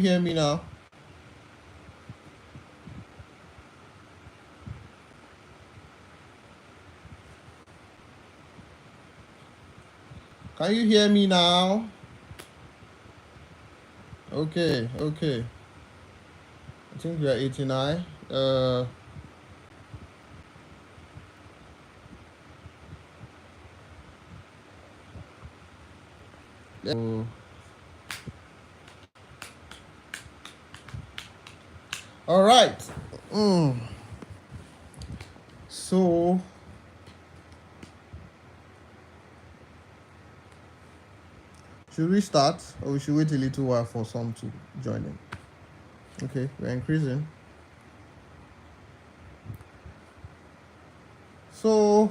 Hear me now? Can you hear me now? Okay. I think we are 89. Oh, all right. So, should we start or we should wait a little while for some to join in? Okay, we're increasing. So,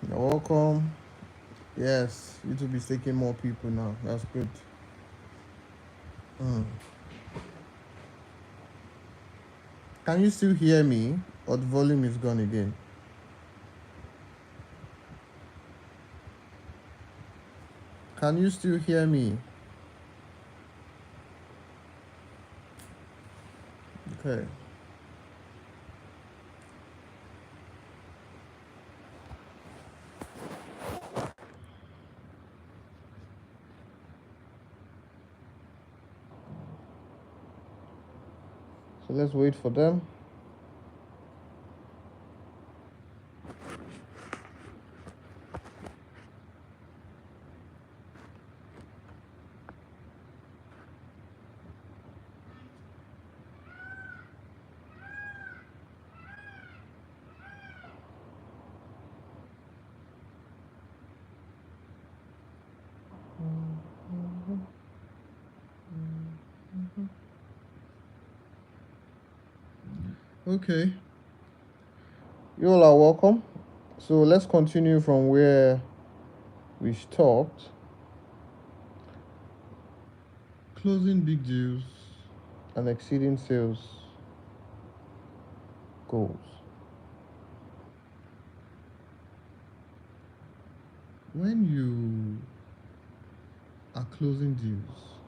you're welcome. Yes, YouTube is taking more people now. That's good. Can you still hear me or the volume is gone again? Can you still hear me? Okay. So let's wait for them. Okay. You all are welcome. So let's continue from where we stopped. Closing big deals and exceeding sales goals. When you are closing deals,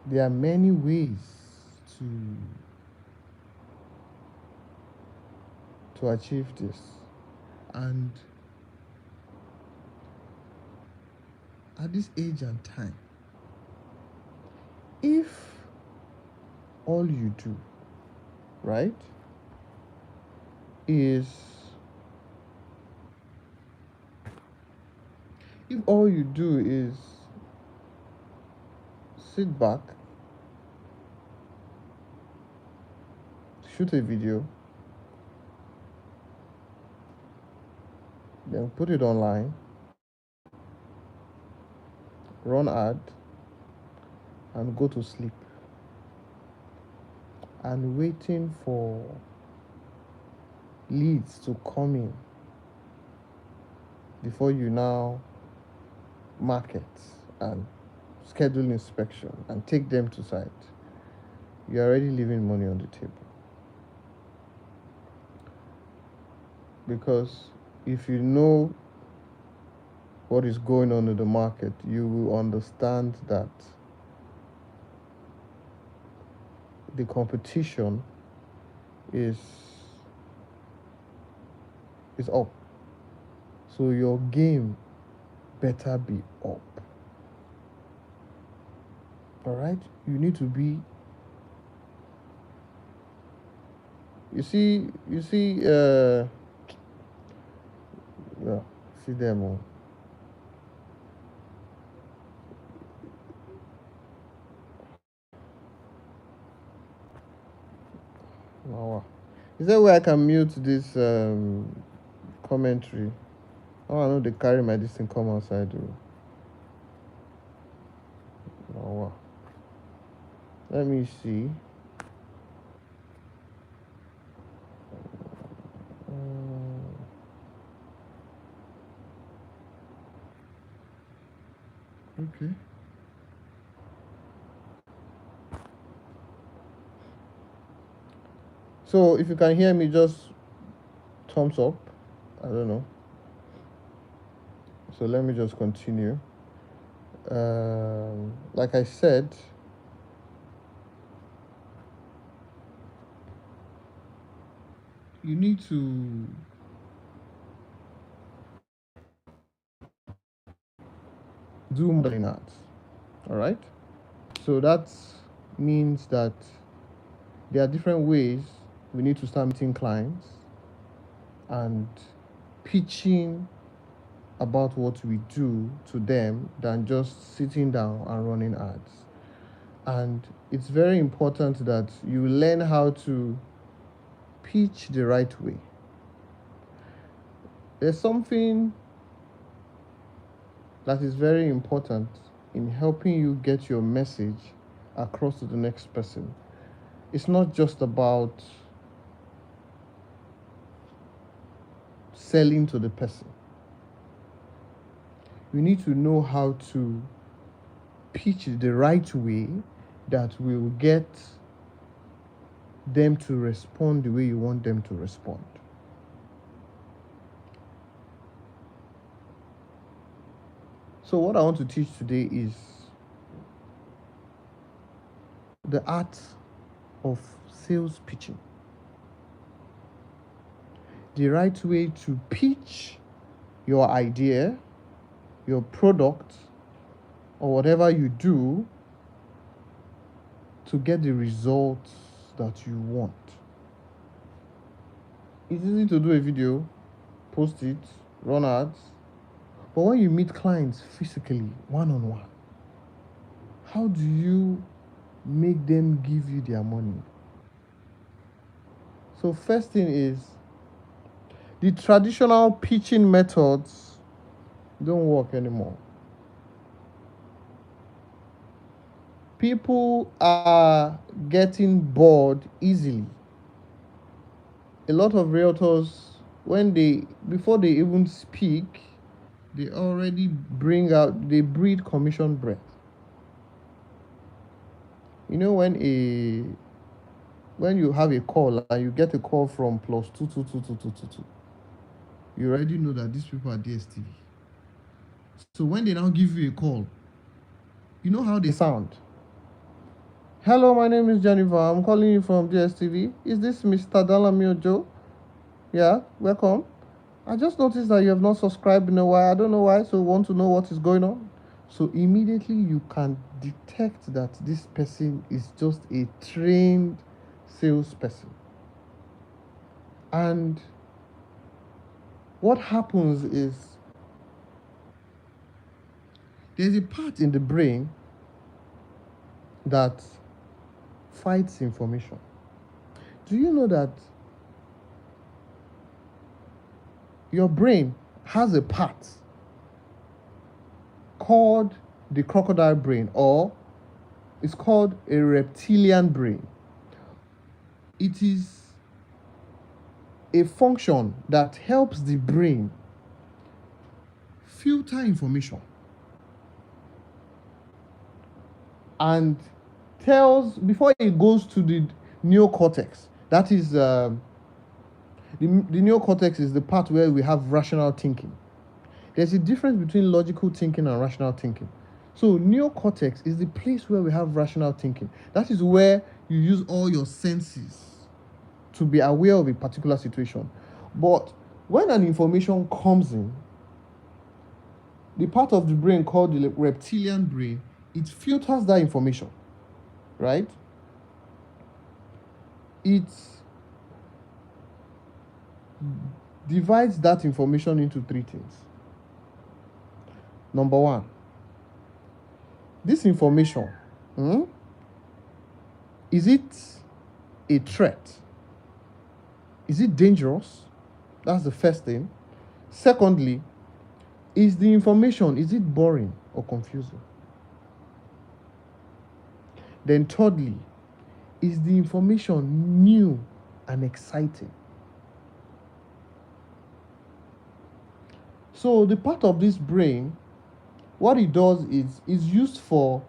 there are many ways to achieve this. And at this age and time, if all you do, right, is if all you do is sit back, shoot a video, then put it online, run ad, and go to sleep, and waiting for leads to come in before you now market and schedule inspection and take them to site, you're already leaving money on the table. Because if you know what is going on in the market, you will understand that the competition is up. So your game better be up. All right? You need to be. You see, yeah, see them all. Wow. Is there a way I can mute this commentary? Oh, I know they carry my this thing come outside. Wow. Let me see. Okay. So if you can hear me, just thumbs up. I don't know. So let me just continue. Like I said, you need to do modeling arts. All right. So that means that there are different ways we need to start meeting clients and pitching about what we do to them than just sitting down and running ads. And it's very important that you learn how to pitch the right way. There's something that is very important in helping you get your message across to the next person. It's not just about selling to the person. You need to know how to pitch the right way that will get them to respond the way you want them to respond. So what I want to teach today is the art of sales pitching. The right way to pitch your idea, your product, or whatever you do to get the results that you want. It's easy to do a video, post it, run ads, but when you meet clients physically, one-on-one, how do you make them give you their money? So first thing is, the traditional pitching methods don't work anymore. People are getting bored easily. A lot of realtors, before they even speak, they already they breed commission breath. You know, when you have a call and you get a call from +2222222, you already know that these people are DSTV. So when they now give you a call, you know how they sound. Hello, my name is Jennifer. I'm calling you from DSTV. Is this Mr. Dalamiojo? Yeah, welcome. I just noticed that you have not subscribed in a while. I don't know why, so want to know what is going on. So immediately you can detect that this person is just a trained salesperson. And what happens is there's a part in the brain that fights information. Do you know that your brain has a part called the crocodile brain, or it's called a reptilian brain? It is a function that helps the brain filter information and tells, before it goes to the neocortex, that is the neocortex is the part where we have rational thinking. There's a difference between logical thinking and rational thinking. So neocortex is the place where we have rational thinking. That is where you use all your senses to be aware of a particular situation. But when an information comes in, the part of the brain called the reptilian brain, it filters that information, right? It divides that information into three things. Number one, this information, is it a threat? Is it dangerous? That's the first thing. Secondly, is the information, is it boring or confusing? Then thirdly, is the information new and exciting? So the part of this brain, what it does is used for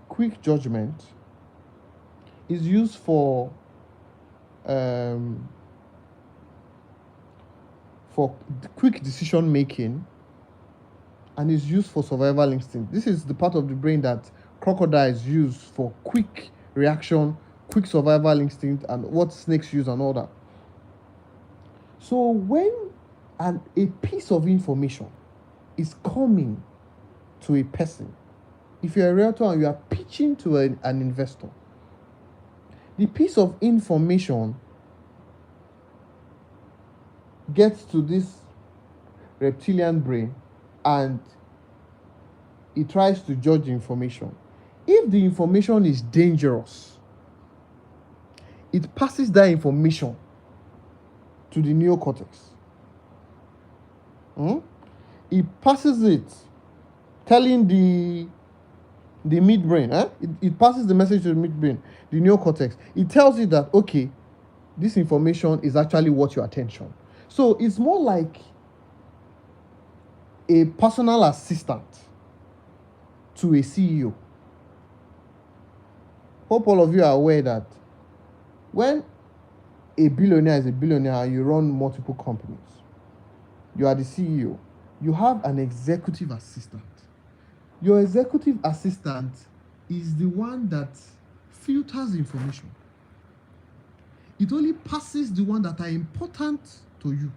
quick judgment, is used for quick decision making, and is used for survival instinct. This is the part of the brain that crocodiles use for quick reaction, quick survival instinct, and what snakes use and all that. So when a piece of information is coming to a person, if you're a realtor and you are pitching to an investor, the piece of information gets to this reptilian brain and it tries to judge the information. If the information is dangerous, it passes that information to the neocortex. It passes it, telling the midbrain. It passes the message to the midbrain, the neocortex. It tells you that, okay, this information is actually worth your attention. So it's more like a personal assistant to a CEO. Hope all of you are aware that when a billionaire is a billionaire and you run multiple companies, you are the CEO, you have an executive assistant. Your executive assistant is the one that filters information. It only passes the one that are important to you.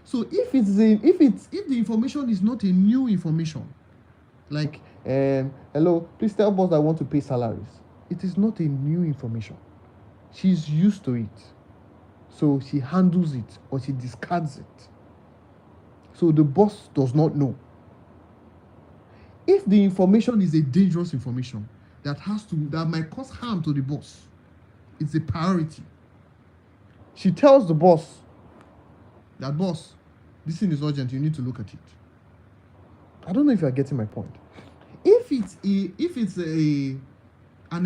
So if the information is not a new information, like hello, please tell boss I want to pay salaries, it is not a new information. She's used to it, so she handles it or she discards it. So the boss does not know. If the information is a dangerous information that might cause harm to the boss, it's a priority. She tells the boss that, boss, this thing is urgent, you need to look at it. I don't know if you are getting my point. If it's an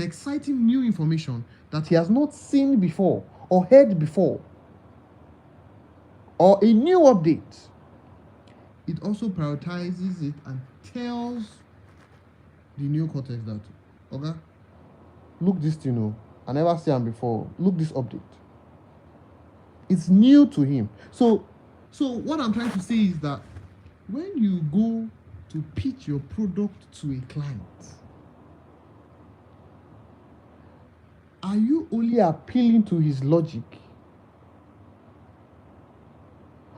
exciting new information that he has not seen before or heard before, or a new update, it also prioritizes it and tells the neocortex that, okay, look this thing, I never seen him before. Look this update. It's new to him. So what I'm trying to say is that when you go to pitch your product to a client, are you only appealing to his logic?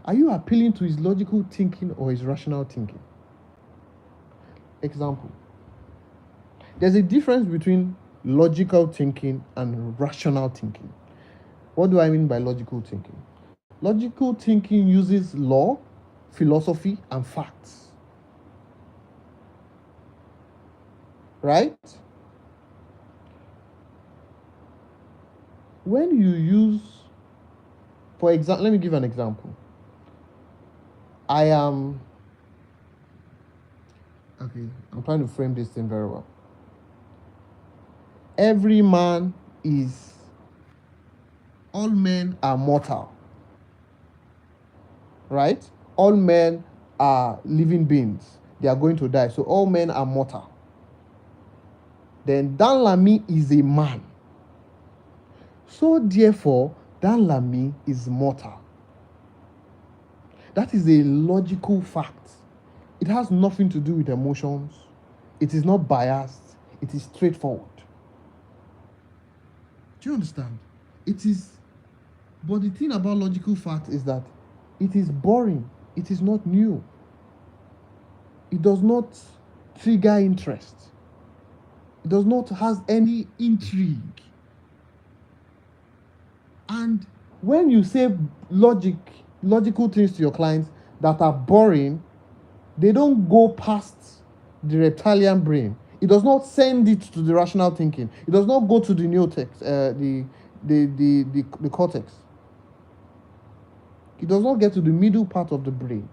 Are you appealing to his logical thinking or his rational thinking? Example. There's a difference between logical thinking and rational thinking. What do I mean by logical thinking? Logical thinking uses law, philosophy, and facts. Right? When you use, for example, let me give an example. I'm trying to frame this thing very well. All men are mortal. Right? All men are living beings. They are going to die. So all men are mortal. Then Dan Lamy is a man. So therefore, Dan Lamy is mortal. That is a logical fact. It has nothing to do with emotions. It is not biased. It is straightforward. Do you understand? But the thing about logical fact is that it is boring. It is not new. It does not trigger interest. It does not have any intrigue. And when you say logical things to your clients that are boring, they don't go past the reptilian brain. It does not send it to the rational thinking. It does not go to the neocortex, the cortex. It does not get to the middle part of the brain.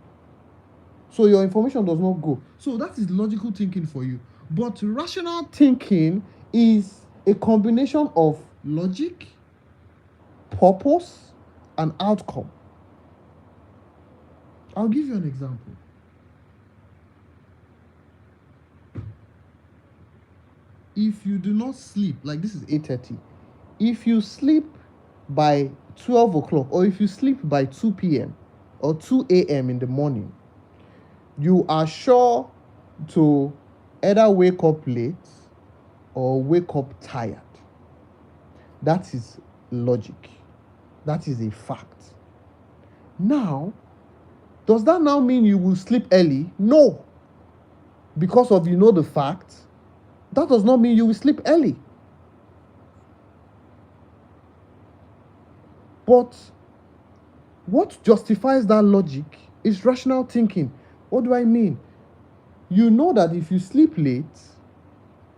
So your information does not go. So that is logical thinking for you. But rational thinking is a combination of logic, purpose, and outcome. I'll give you an example. If you do not sleep, like this is 8:30, if you sleep by 12 o'clock or if you sleep by 2 p.m. or 2 a.m. in the morning, you are sure to either wake up late or wake up tired. That is logic. That is a fact. Now, does that now mean you will sleep early? No. Because of the fact, that does not mean you will sleep early. But what justifies that logic is rational thinking. What do I mean? You know that if you sleep late,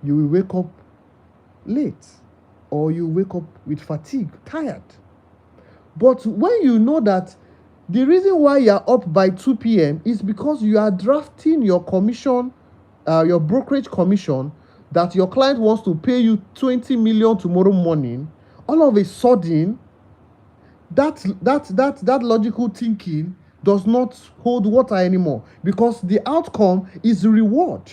you will wake up late, or you wake up with fatigue, tired. But when you know that the reason why you are up by 2 p.m. is because you are drafting your commission, your brokerage commission, that your client wants to pay you 20 million tomorrow morning, all of a sudden, that logical thinking does not hold water anymore, because the outcome is the reward.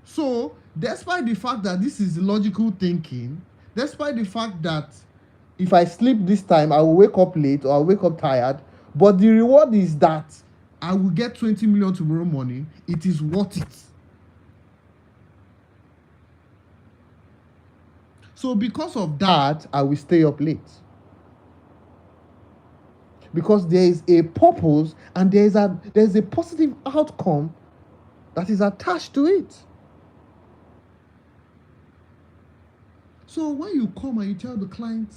So, despite the fact that this is logical thinking, despite the fact that if I sleep this time, I will wake up late or I'll wake up tired, but the reward is that I will get 20 million tomorrow morning, it is worth it. So because of that, I will stay up late. Because there is a purpose and there is a positive outcome that is attached to it. So when you come and you tell the client,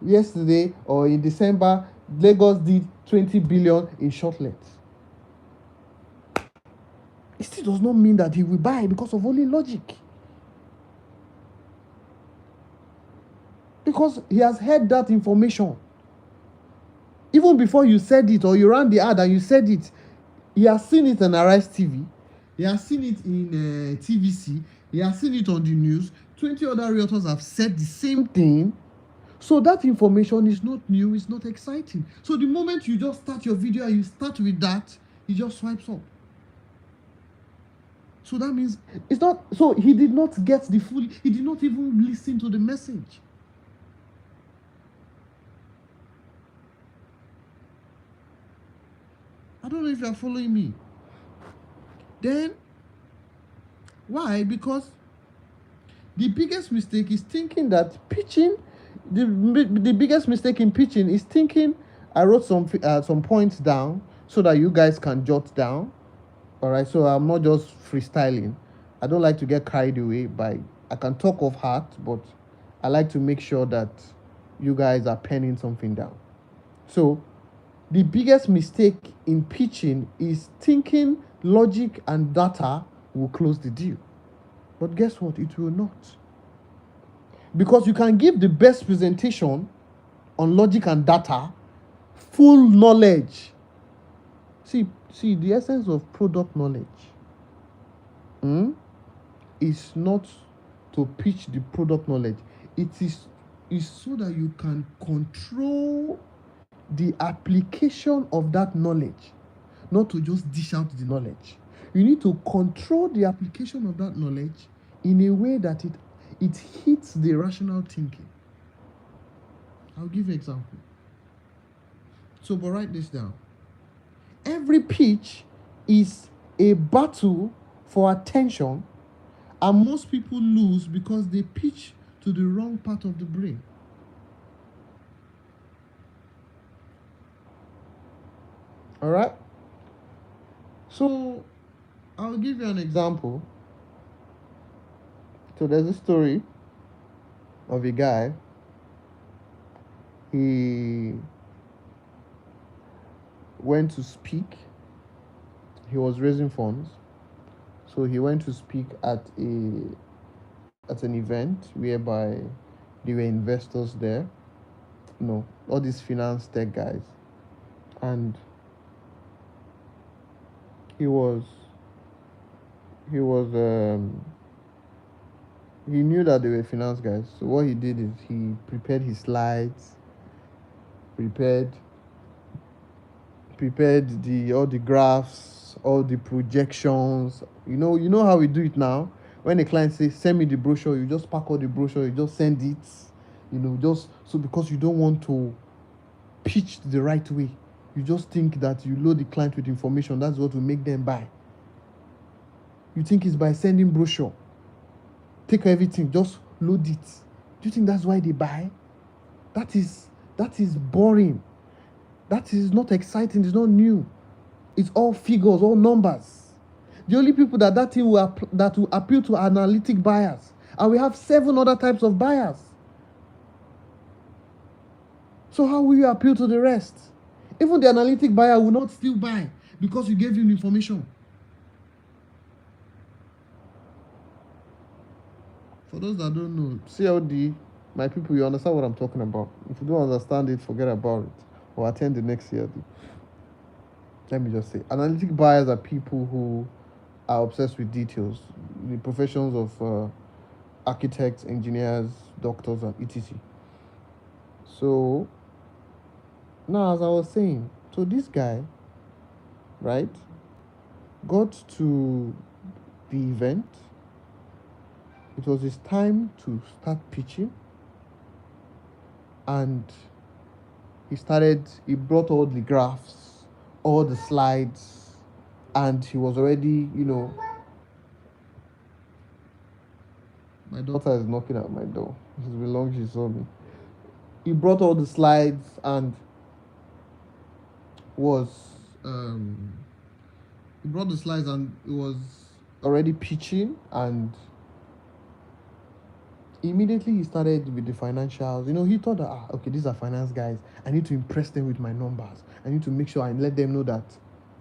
yesterday or in December, Lagos did 20 billion in shortlets, it still does not mean that he will buy because of only logic. Because he has heard that information. Even before you said it, or you ran the ad and you said it, he has seen it on Arise TV. He has seen it in TVC. He has seen it on the news. 20 other realtors have said the same thing. So that information is not new, it's not exciting. So the moment you just start your video and you start with that, he just swipes up. So that means it's not, so he did not get the full, he did not even listen to the message. I don't know if you are following me. Then, why? Because the biggest mistake is thinking that pitching, the biggest mistake in pitching is thinking, I wrote some points down so that you guys can jot down. All right, so I'm not just freestyling. I don't like to get carried away I can talk of heart, but I like to make sure that you guys are penning something down. So the biggest mistake in pitching is thinking logic and data will close the deal. But guess what? It will not. Because you can give the best presentation on logic and data, full knowledge. See, the essence of product knowledge is not to pitch the product knowledge. It is so that you can control the application of that knowledge, not to just dish out the knowledge. You need to control the application of that knowledge in a way that it hits the rational thinking. I'll give you an example. So, but write this down. Every pitch is a battle for attention, and most people lose because they pitch to the wrong part of the brain. All right? So, I'll give you an example. So, there's a story of a guy. He went to speak. He was raising funds. So, he went to speak at an event whereby there were investors there. All these finance tech guys. And he knew that they were finance guys. So what he did is he prepared his slides, prepared all the graphs, all the projections. You know how we do it now. When the client says, send me the brochure, you just pack all the brochure, you just send it. Just so, because you don't want to pitch the right way. You just think that you load the client with information, that's what will make them buy. You think it's by sending brochure. Take everything, just load it. Do you think that's why they buy? That is boring. That is not exciting, it's not new. It's all figures, all numbers. The only people that thing that will appeal to analytic buyers. And we have 7 other types of buyers. So how will you appeal to the rest? Even the analytic buyer will not still buy because you gave him information. For those that don't know, CLD, my people, you understand what I'm talking about. If you don't understand it, forget about it. Or attend the next CLD. Let me just say, analytic buyers are people who are obsessed with details. The professions of architects, engineers, doctors, and etc. So, now as I was saying, so this guy, right, got to the event. It was his time to start pitching, and he brought all the graphs, all the slides, and he was already, my daughter is knocking at my door. It's been long she saw me. He brought all the slides and was he brought the slides and he was already pitching, and immediately he started with the financials. He thought that, okay, these are finance guys. I need to impress them with my numbers. I need to make sure I let them know that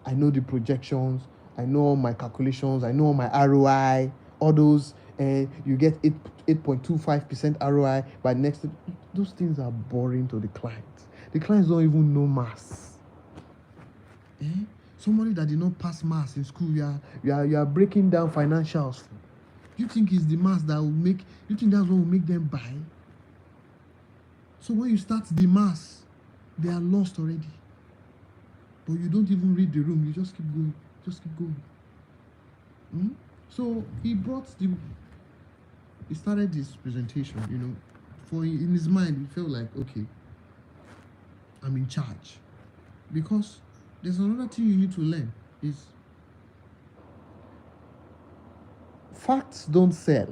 I know the projections, I know all my calculations, I know all my ROI, all those, you get 8.25% ROI by next. Those things are boring to the clients. The clients don't even know maths. Somebody that did not pass maths in school, you are breaking down financials for. You think it's the maths that will make, you think that's what will make them buy? So when you start the maths, they are lost already. But you don't even read the room, you just keep going. So he started this presentation, for in his mind, he felt like, okay, I'm in charge. Because there's another thing you need to learn is facts don't sell.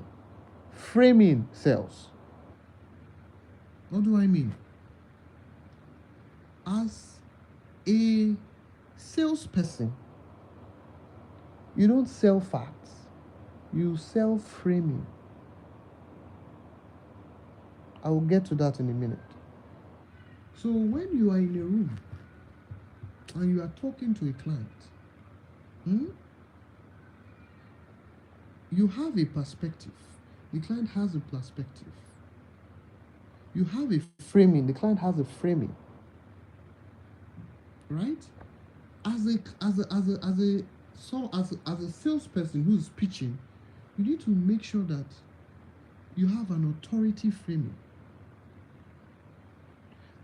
Framing sells. What do I mean? As a salesperson, you don't sell facts, you sell framing. I will get to that in a minute. So when you are in a room and you are talking to a client, you have a perspective. The client has a perspective. You have a framing. The client has a framing. Right? As a salesperson who's pitching, you need to make sure that you have an authority framing.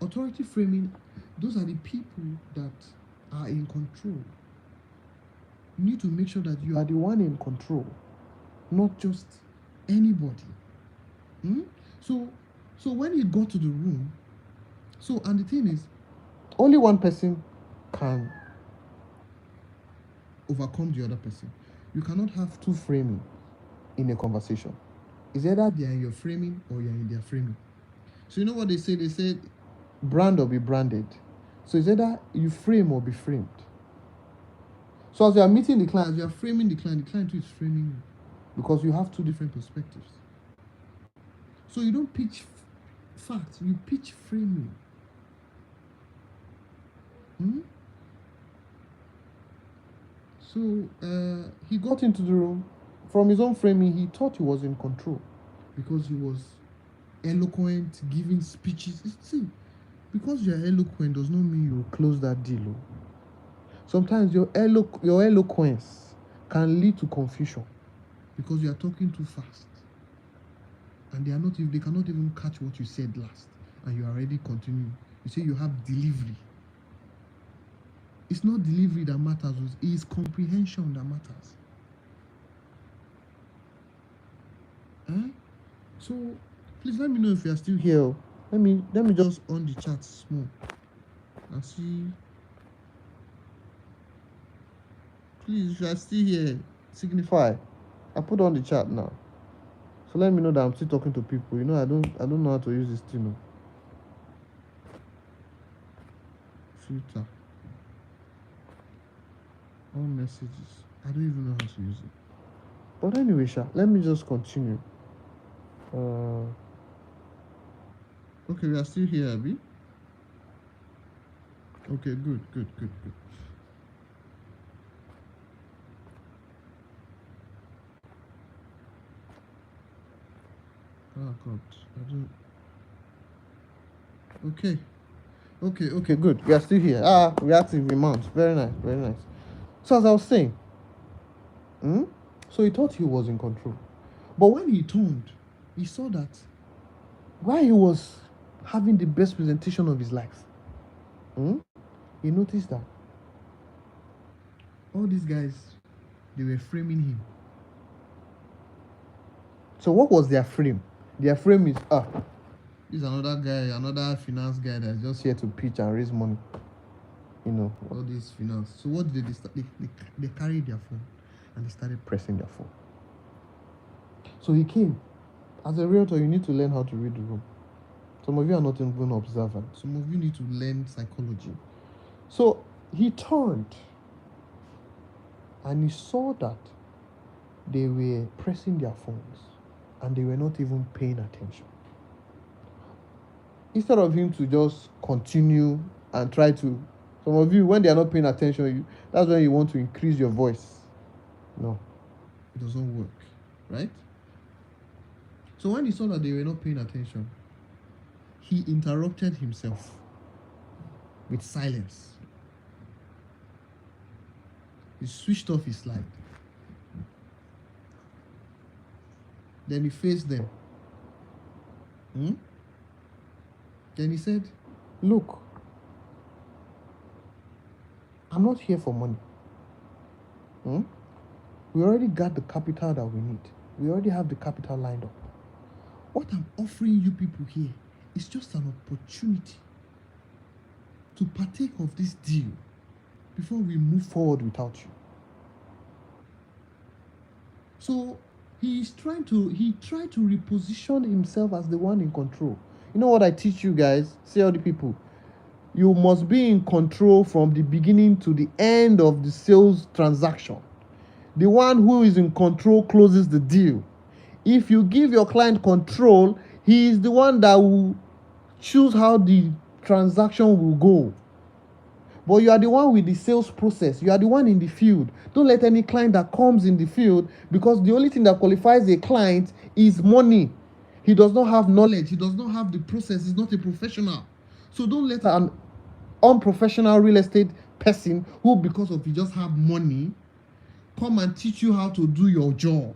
Authority framing, those are the people that are in control. You need to make sure that you are the one in control, not just anybody. So when he got to the room, and the thing is, only one person can overcome the other person. You cannot have two framing in a conversation. It's either they are in your framing or you're in their framing. So you know what they say? They say brand or be branded. So it's either you frame or be framed. So as you are meeting the client, you are framing the client too is framing you, because you have two different perspectives. So you don't pitch facts, you pitch framing. So he got into the room. From his own framing, he thought he was in control because he was eloquent, giving speeches. See, because you're eloquent does not mean you close that deal. Sometimes your eloquence can lead to confusion because you are talking too fast, and they cannot even catch what you said last, and you are already continuing. You say you have delivery. It's not delivery that matters, it's comprehension that matters. So please let me know if you are still here. Let me just on the chat small and see Please, if you are still here, signify. I put on the chat now. So let me know that I'm still talking to people. I don't know how to use this thing. No. Filter. All messages. I don't even know how to use it. But anyway, Sha, let me just continue. Okay, we are still here, Abby. Okay, good. Oh God, I don't. Okay, good. We are still here. We active mount. Very nice. So as I was saying, so he thought he was in control, but when he turned, he saw that while he was having the best presentation of his life, he noticed that all these guys, they were framing him. So what was their frame? Their frame is this is another guy, another finance guy that's just here to pitch and raise money. All this finance. So what did they carried their phone and they started pressing their phone. So he came. As a realtor, you need to learn how to read the room. Some of you are not even observant. Some of you need to learn psychology. So he turned and he saw that they were pressing their phones and they were not even paying attention. Instead of him to just continue and try to, some of you, when they are not paying attention, that's when you want to increase your voice. No, it doesn't work, right? So when he saw that they were not paying attention, he interrupted himself with silence. He switched off his slide. Then he faced them. Then he said, look, I'm not here for money. We already got the capital that we need. We already have the capital lined up. What I'm offering you people here is just an opportunity to partake of this deal before we move forward without you. So he tried to reposition himself as the one in control. You know what I teach you guys? Say all the people. You must be in control from the beginning to the end of the sales transaction. The one who is in control closes the deal. If you give your client control, he is the one that will choose how the transaction will go. But you are the one with the sales process. You are the one in the field. Don't let any client that comes in the field, because the only thing that qualifies a client is money. He does not have knowledge. He does not have the process. He's not a professional. So don't let an unprofessional real estate person who, because of you just have money, come and teach you how to do your job.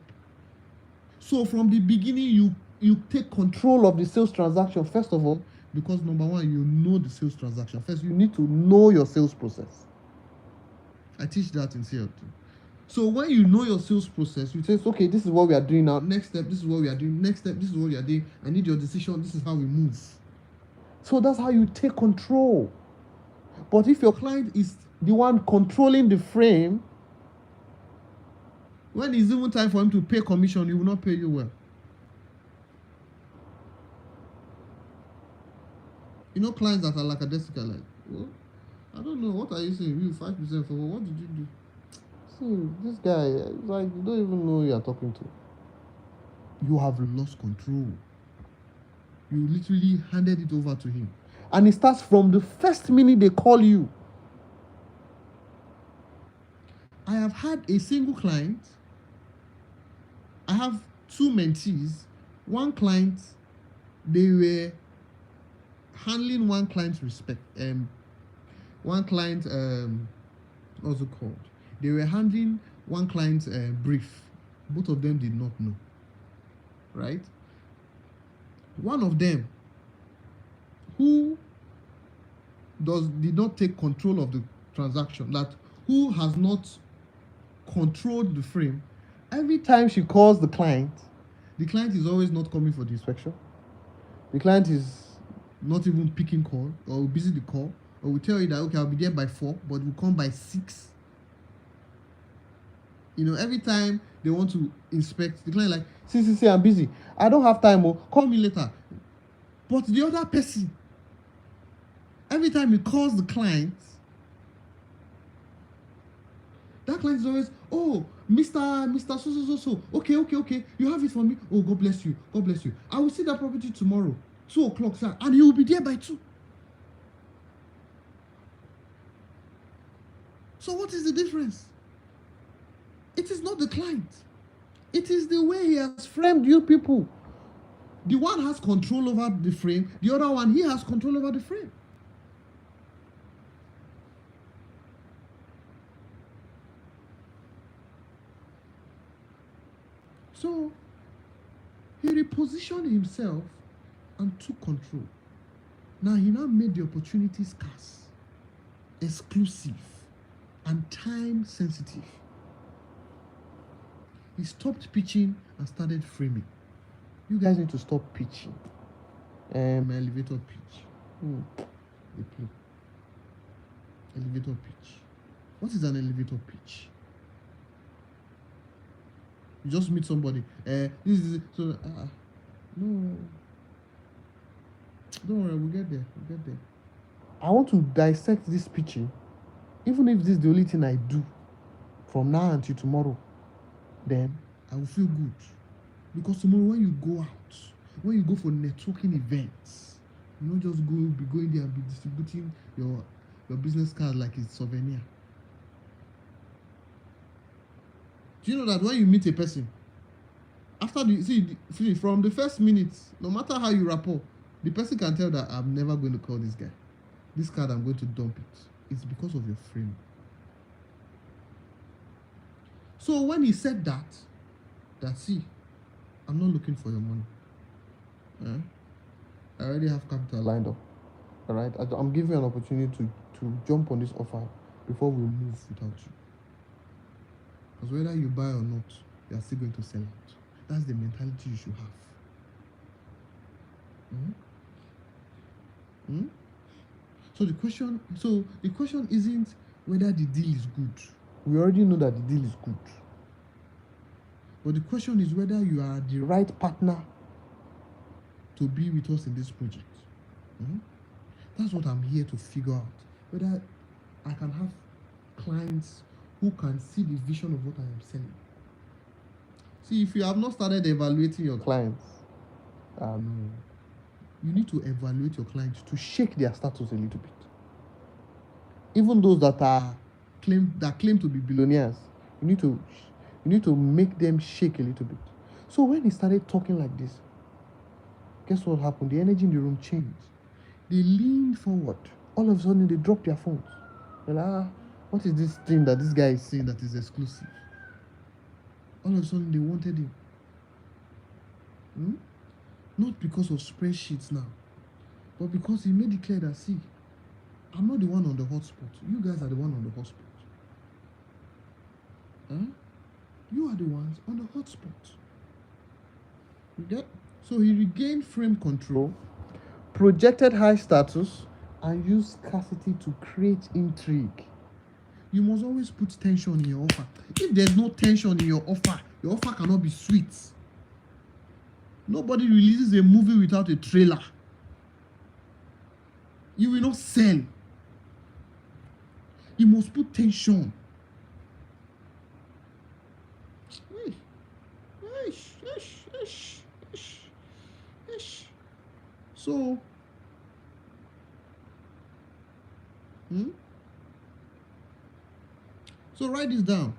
So from the beginning, you take control of the sales transaction, first of all, because number one, you know the sales transaction. First, you need to know your sales process. I teach that in CL2. So when you know your sales process, you say, okay, this is what we are doing now. Next step, this is what we are doing. Next step, this is what we are doing. I need your decision. This is how we move. So that's how you take control. But if your client is the one controlling the frame, when it's even time for him to pay commission, he will not pay you well. Clients that are lackadaisical, like, well, I don't know, what are you saying? You 5% for what did you do? See, this guy, it's like you don't even know who you are talking to. You have lost control. You literally handed it over to him. And it starts from the first minute they call you. I have had a single client. I have two mentees. One client, they were handling one client's respect. One client, what's it called? They were handling one client's brief. Both of them did not know. Right? One of them, who did not take control of the transaction, who has not controlled the frame, every time she calls the client is always not coming for the inspection. The client is not even picking call, or busy the call, or will tell you that, okay, I'll be there by 4, but we'll come by 6. Every time they want to inspect, the client like, see, I'm busy. I don't have time. Call me later. But the other person, every time he calls the client, that client is always, oh, Mr. So. Okay. You have it for me. Oh, God bless you. I will see that property tomorrow, 2:00, sir, and he will be there by 2. So what is the difference? It is not the client. It is the way he has framed you people. The one has control over the frame. The other one, he has control over the frame. So he repositioned himself and took control. Now he made the opportunity scarce, exclusive, and time sensitive. He stopped pitching and started framing. You guys need to stop pitching. Elevator pitch. Elevator pitch. What is an elevator pitch? You just meet somebody. This is so. No. Don't worry, we'll get there. I want to dissect this pitching, even if this is the only thing I do from now until tomorrow. Then I will feel good, because tomorrow when you go out, when you go for networking events, you don't just be going there and be distributing your business card like it's souvenir. Do you know that when you meet a person, after from the first minute, no matter how you rapport, the person can tell that I'm never going to call this guy. This card, I'm going to dump it. It's because of your frame. So when he said that see, I'm not looking for your money. I already have capital lined up. All right, I'm giving you an opportunity to jump on this offer before we move without you. Because whether you buy or not, you are still going to sell out. That's the mentality you should have. So the question isn't whether the deal is good. We already know that the deal is good. But the question is whether you are the right partner to be with us in this project. That's what I'm here to figure out. Whether I can have clients who can see the vision of what I am selling. See, if you have not started evaluating your clients, you need to evaluate your clients to shake their status a little bit. Even those that claim to be billionaires, you need to make them shake a little bit. So when he started talking like this, guess what happened? The energy in the room changed. They leaned forward. All of a sudden, they dropped their phones. They're like, what is this thing that this guy is saying that is exclusive? All of a sudden, they wanted him. Not because of spreadsheets now, but because he made it clear that, see, I'm not the one on the hotspot. You guys are the one on the hotspot. You are the ones on the hotspot. You get? So he regained frame control, projected high status, and used scarcity to create intrigue. You must always put tension in your offer. If there's no tension in your offer cannot be sweet. Nobody releases a movie without a trailer. You will not sell. You must put tension. So, so write this down.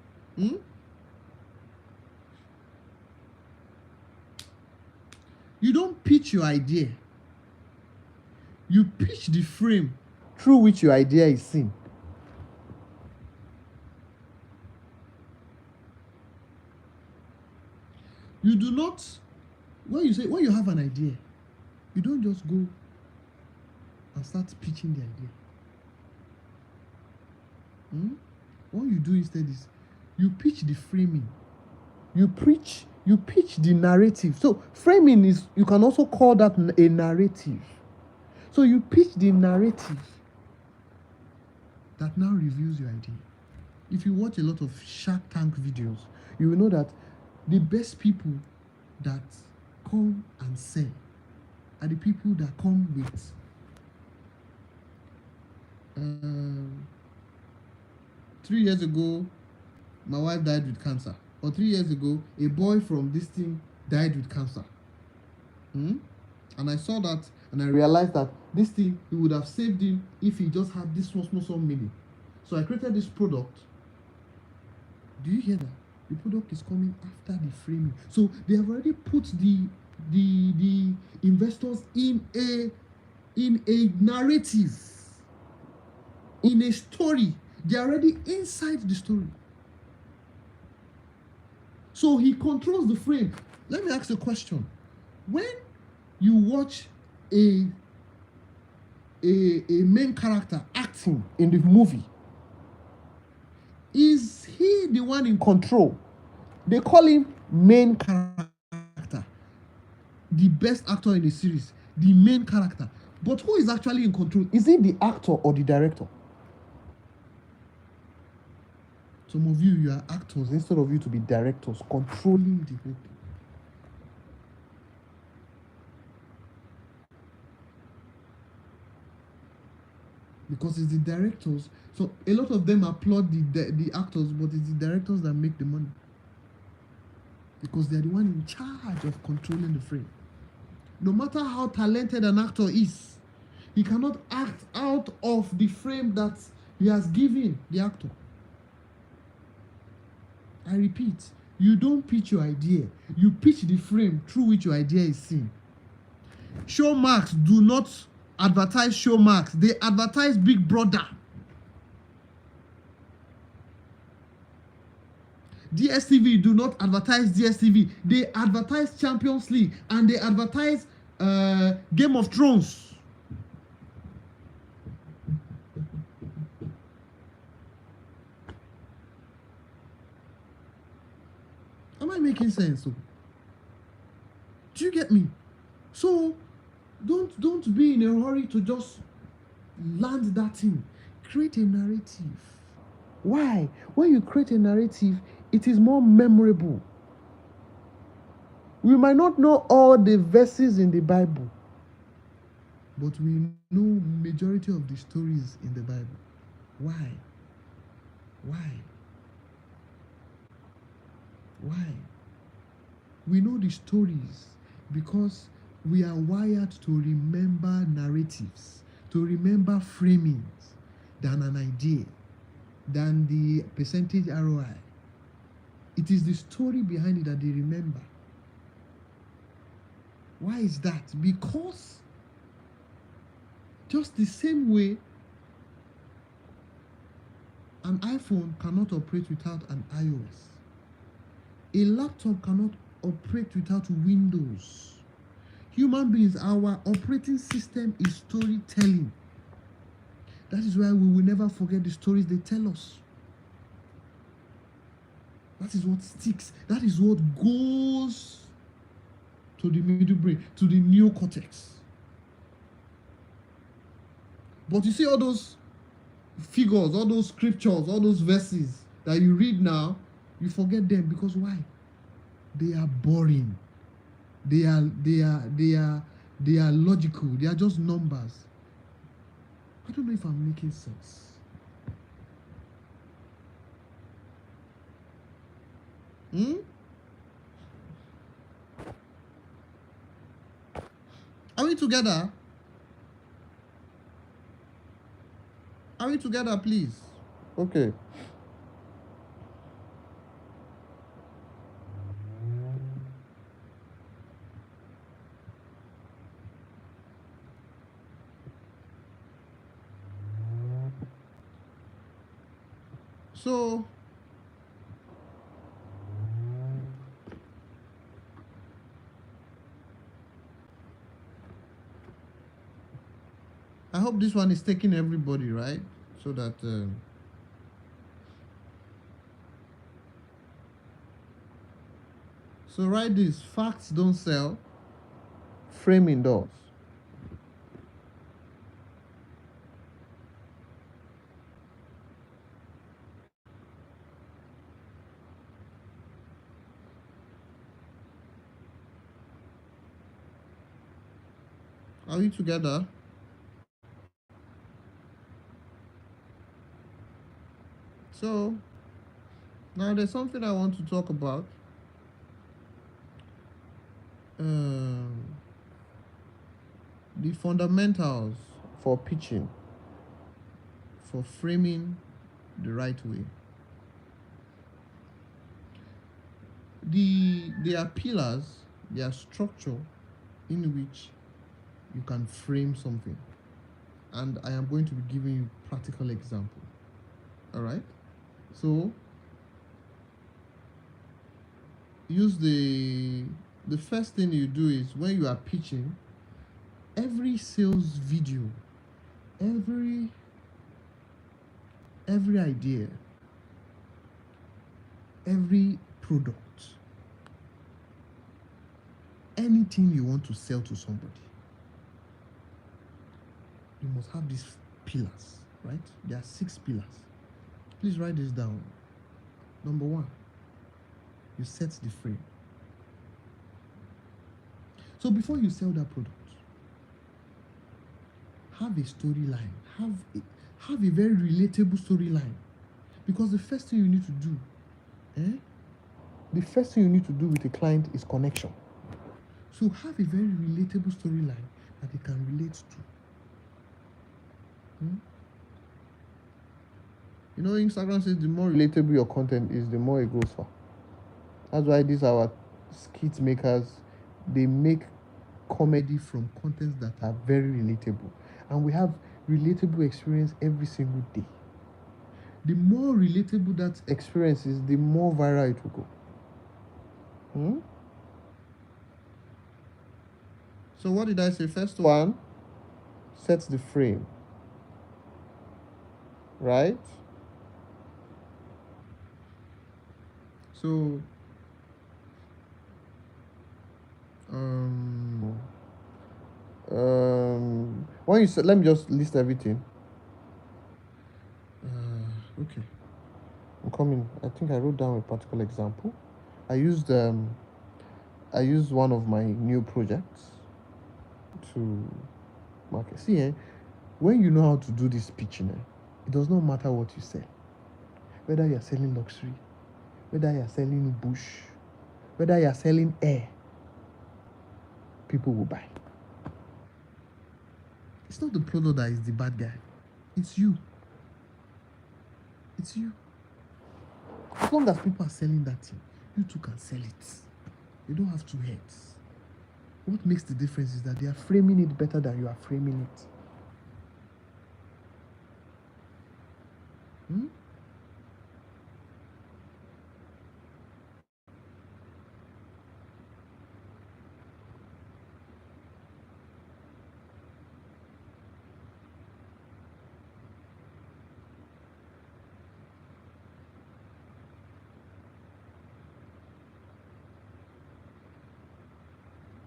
You don't pitch your idea. You pitch the frame through which your idea is seen. You do not, when you have an idea, you don't just go and start pitching the idea. What you do instead is you pitch the framing. You pitch the narrative. So framing is, you can also call that a narrative. So you pitch the narrative that now reveals your idea. If you watch a lot of Shark Tank videos, you will know that the best people that come and sell are the people that come with 3 years ago my wife died with cancer, or 3 years ago a boy from this thing died with cancer. And I saw that and I realized that this thing he would have saved him if he just had this small money. So I created this product. Do you hear that? The product is coming after the framing. So they have already put the investors in a narrative, in a story. They are already inside the story. So he controls the frame. Let me ask a question. When you watch a main character acting in the movie, is he the one in control? They call him main character, the best actor in the series, the main character. But who is actually in control? Is it the actor or the director? Some of you are actors instead of you to be directors, controlling the whole thing. Because it's the directors. So a lot of them applaud the actors, but it's the directors that make the money. Because they're the one in charge of controlling the frame. No matter how talented an actor is, he cannot act out of the frame that he has given the actor. I repeat, you don't pitch your idea. You pitch the frame through which your idea is seen. Showmax do not advertise Showmax. They advertise Big Brother. DSTV do not advertise DSTV. They advertise Champions League and they advertise Game of Thrones. Am I making sense? Do you get me? So don't be in a hurry to just land that thing. Create a narrative. Why? When you create a narrative, it is more memorable. We might not know all the verses in the Bible, but we know majority of the stories in the Bible. Why? We know the stories because we are wired to remember narratives, to remember framings than an idea, than the percentage ROI. It is the story behind it that they remember. Why is that? Because just the same way an iPhone cannot operate without an iOS, a laptop cannot operate without Windows. Human beings, our operating system is storytelling. That is why we will never forget the stories they tell us. That is what sticks. That is what goes to the middle brain, to the neocortex. But you see all those figures, all those scriptures, all those verses that you read now, you forget them because why? They are boring. They are logical. They are just numbers. I don't know if I'm making sense. Are we together? Are we together, please? Okay. So I hope this one is taking everybody, right? So that so write this: facts don't sell, framing does. Are we together? So now there's something I want to talk about. The fundamentals for pitching, for framing the right way. There are pillars, there are structure in which you can frame something, and I am going to be giving you practical example. All right, so use the first thing you do is when you are pitching, every sales video, every idea, every product, anything you want to sell to somebody, you must have these pillars, right? There are 6 pillars. Please write this down. Number 1, you set the frame. So before you sell that product, have a storyline, have a very relatable storyline, because the first thing you need to do, the first thing you need to do with a client is connection. So have a very relatable storyline that they can relate to. You know, Instagram says the more relatable your content is, the more it goes for. That's why these our skit makers, they make comedy from contents that are very relatable, and we have relatable experience every single day. The more relatable that experience is, the more viral it will go. So what did I say? First one, sets the frame, right? So when you said, let me just list everything. Okay, I'm coming. I think I wrote down a particular example. I used one of my new projects to market. See, when you know how to do this pitching, it does not matter what you sell. Whether you are selling luxury, whether you are selling bush, whether you are selling air, people will buy. It's not the product that is the bad guy. It's you. It's you. As long as people are selling that thing, you too can sell it. You don't have 2 heads. What makes the difference is that they are framing it better than you are framing it.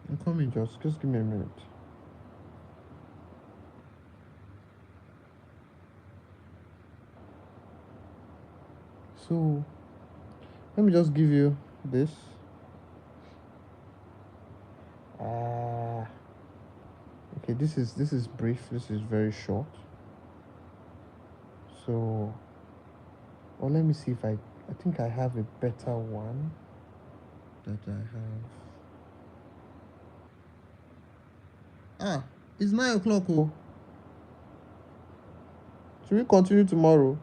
I'm coming, just give me a minute. So let me just give you this. Okay, this is brief. This is very short. So, well, let me see if I think I have a better one that I have. It's 9 o'clock. Oh, should we continue tomorrow?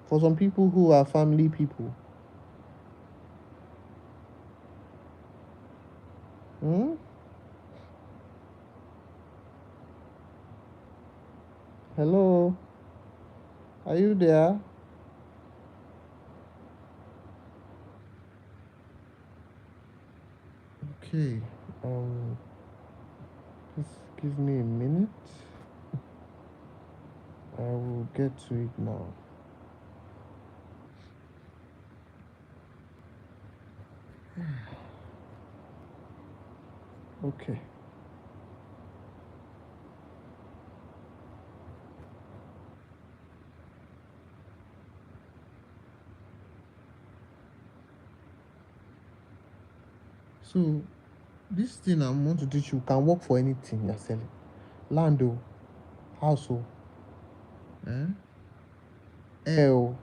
For some people who are family people. Hello, are you there? Okay, just give me a minute. I will get to it now. Okay. So This thing I want to teach you can work for anything you're selling. Land, house, air,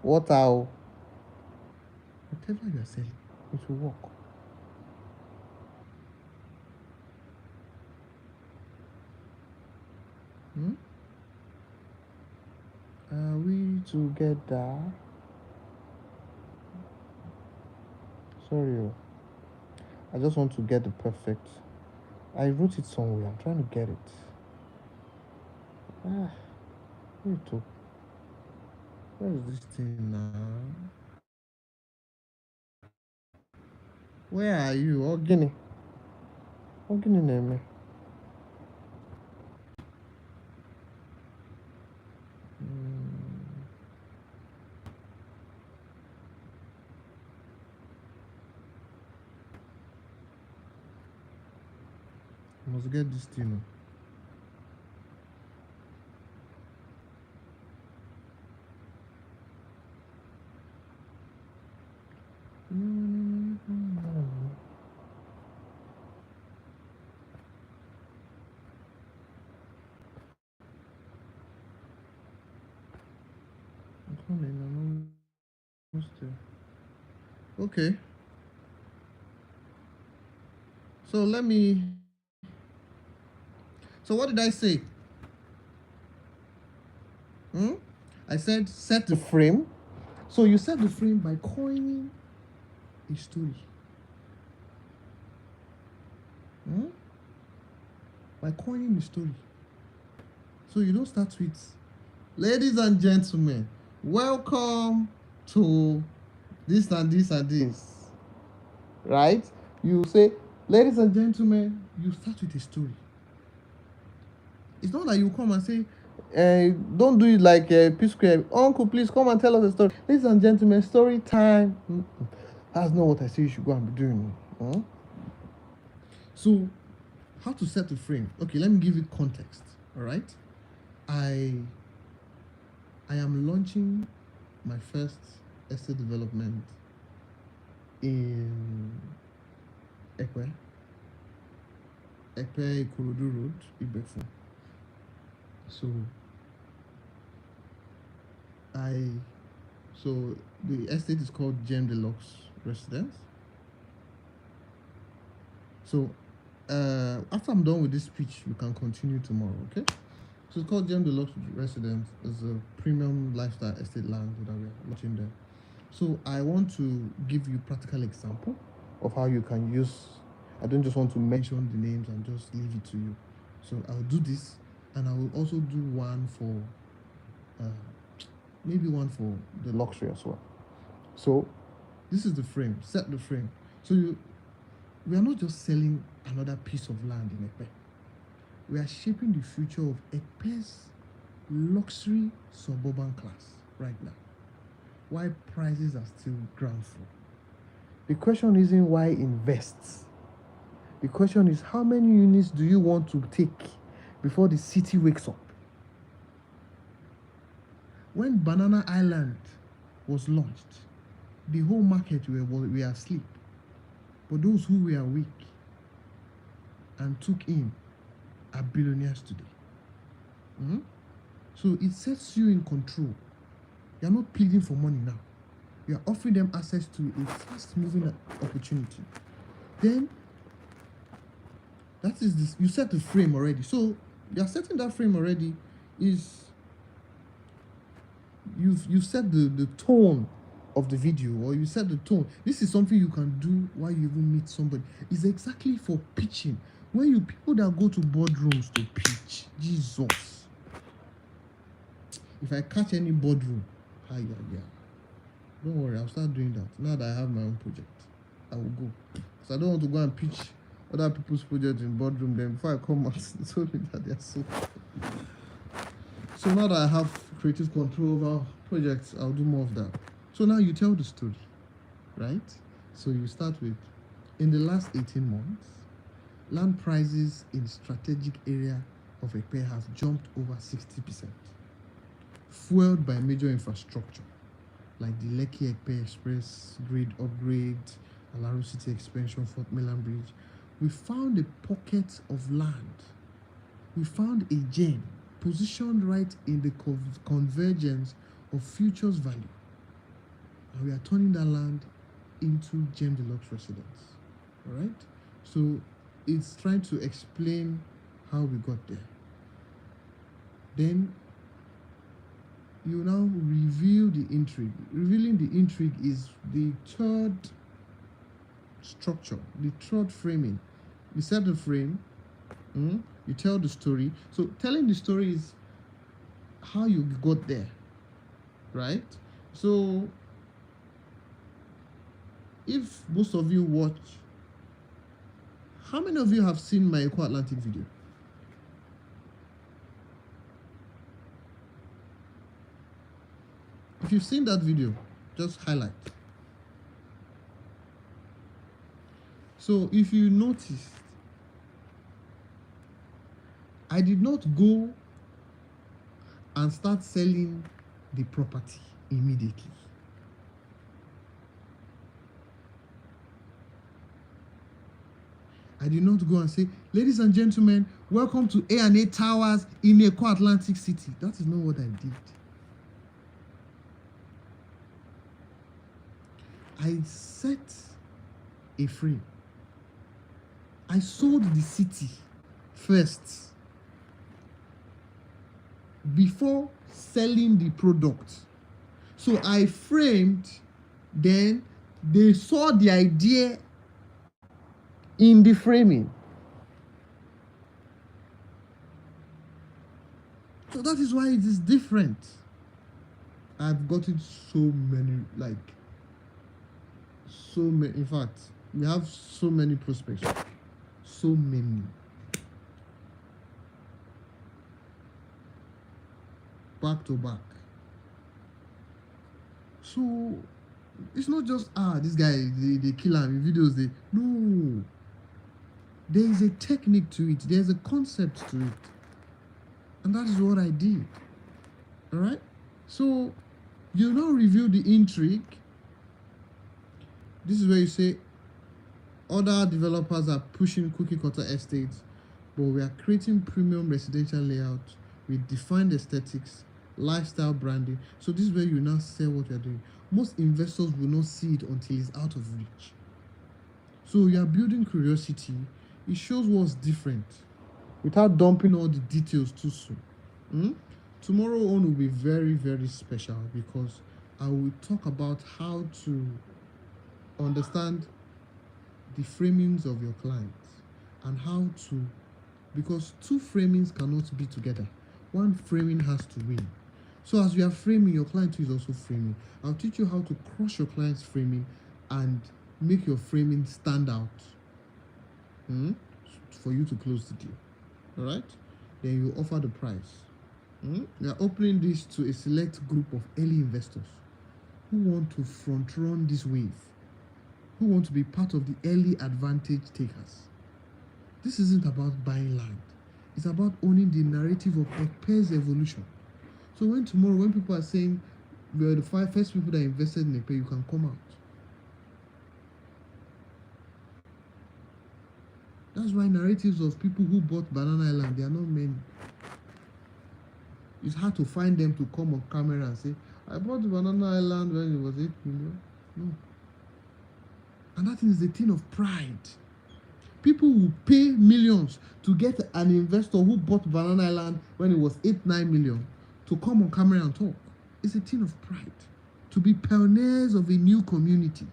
water, whatever you're selling, it will work. Are we together? Sorry, I just want to get the perfect. I wrote it somewhere. I'm trying to get it. Wait, where is this thing now? Where are you? Ogini. Ogini name. I must get this thing. Okay. So let me. So what did I say? I said set the frame. So you set the frame by coining a story. By coining the story. So you don't start with, ladies and gentlemen, welcome to this and this and this. Right? You say, ladies and gentlemen, you start with a story. It's not like you come and say, don't do it like P Square. Uncle, please come and tell us a story. Ladies and gentlemen, story time. That's not what I say you should go and be doing. So, how to set the frame? Okay, let me give you context. All right, I am launching my first estate development in Ekpe Ikorodu Road, Ibefu. So the estate is called Gem Deluxe Residence. So after I'm done with this speech, we can continue tomorrow, okay? So it's called Gem Deluxe Residence. It's a premium lifestyle estate land that we're launching there. So I want to give you practical example of how you can use. I don't just want to mention the names and just leave it to you. So I'll do this, and I will also do one for maybe one for the luxury as well. So this is the frame. Set the frame. So we are not just selling another piece of land in Ekpe. We are shaping the future of Ekpe's luxury suburban class right now. Why prices are still ground floor. The question isn't why invest. The question is, how many units do you want to take before the city wakes up? When Banana Island was launched, the whole market were asleep. But those who were awake and took in are billionaires today. So it sets you in control. You're not pleading for money now. You're offering them access to a fast-moving opportunity. Then that is this. You set the frame already. So you're setting that frame already. Is you've set the tone of the video, or you set the tone. This is something you can do while you even meet somebody. It's exactly for pitching. When you people that go to boardrooms to pitch, Jesus. If I catch any boardroom, don't worry, I'll start doing that. Now that I have my own project, I will go. Because I don't want to go and pitch other people's projects in boardroom. Then before I come out, they told me that they're so. So now that I have creative control over projects, I'll do more of that. So now you tell the story, right? So you start with, in the last 18 months, land prices in strategic area of Ekpe have jumped over 60%, fueled by major infrastructure like the Lekki Ekpe Express grid upgrade, Alaro City expansion, Fort Milan Bridge. We found a pocket of land. We found a gem positioned right in the convergence of futures value. And we are turning that land into Gem Deluxe residence. All right? So it's trying to explain how we got there. Then you now reveal the intrigue. Revealing the intrigue is the third structure, the third framing. You set the frame, you tell the story. So telling the story is how you got there, right? So if most of you watch, how many of you have seen my Eco Atlantic video? If you've seen that video, just highlight. So if you noticed, I did not go and start selling the property immediately. I did not go and say, ladies and gentlemen, welcome to A&A Towers in Eco Atlantic City. That is not what I did. I set a frame. I sold the city first before selling the product. So I framed, then they saw the idea in the framing. So that is why it is different. I've gotten so many, in fact, we have so many prospects, so many. Back to back. So it's not just this guy, they kill him in videos, no. There is a technique to it, there's a concept to it. And that is what I did. Alright? So you now reveal the intrigue. This is where you say other developers are pushing cookie cutter estates, but we are creating premium residential layout with defined aesthetics, lifestyle branding. So this is where you now sell what you're doing. Most investors will not see it until it's out of reach. So you are building curiosity. It shows what's different without dumping all the details too soon. Tomorrow on will be very, very special because I will talk about how to understand the framings of your clients and how to, because two framings cannot be together. One framing has to win. So as you are framing, your client is also framing. I'll teach you how to crush your client's framing and make your framing stand out for you to close the deal. All right? Then you offer the price. We are opening this to a select group of early investors who want to front run this wave, who want to be part of the early advantage takers. This isn't about buying land. It's about owning the narrative of Ekpe's evolution. So when tomorrow, when people are saying we are the first people that invested in Ekpe, you can come out. That's why narratives of people who bought Banana Island, they are not many. It's hard to find them to come on camera and say, I bought the Banana Island when it was 8 million. No. And that is a thing of pride. People will pay millions to get an investor who bought Banana Island when it was 8-9 million to come on camera and talk. It's a thing of pride. To be pioneers of a new community.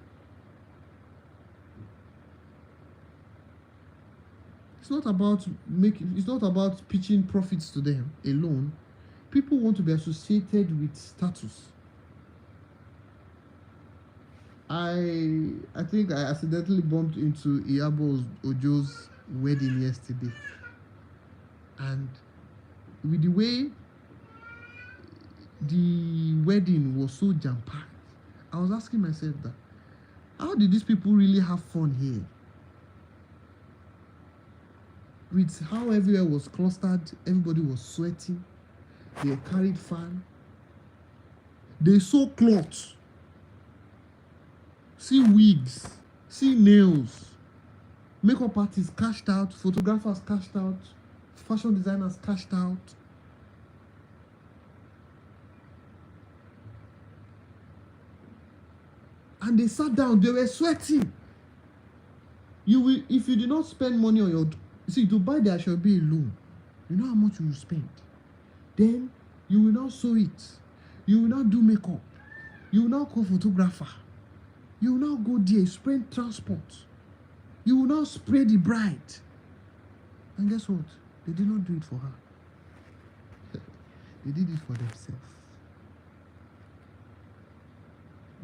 It's not about pitching profits to them alone. People want to be associated with status. I think I accidentally bumped into Iyabo Ojo's wedding yesterday. And with the way the wedding was so jam-packed, I was asking myself that, how did these people really have fun here? With how everywhere was clustered, everybody was sweating, they carried fan, they sew cloths, see wigs, See nails, makeup artists cashed out, photographers cashed out, fashion designers cashed out. And they sat down, they were sweating. You will, if you do not spend money on your, see, to buy there shall be a loan. You know how much you will spend. Then you will not sew it. You will not do makeup. You will not call photographer. You will not go there, spend transport. You will not spray the bride. And guess what? They did not do it for her. They did it for themselves.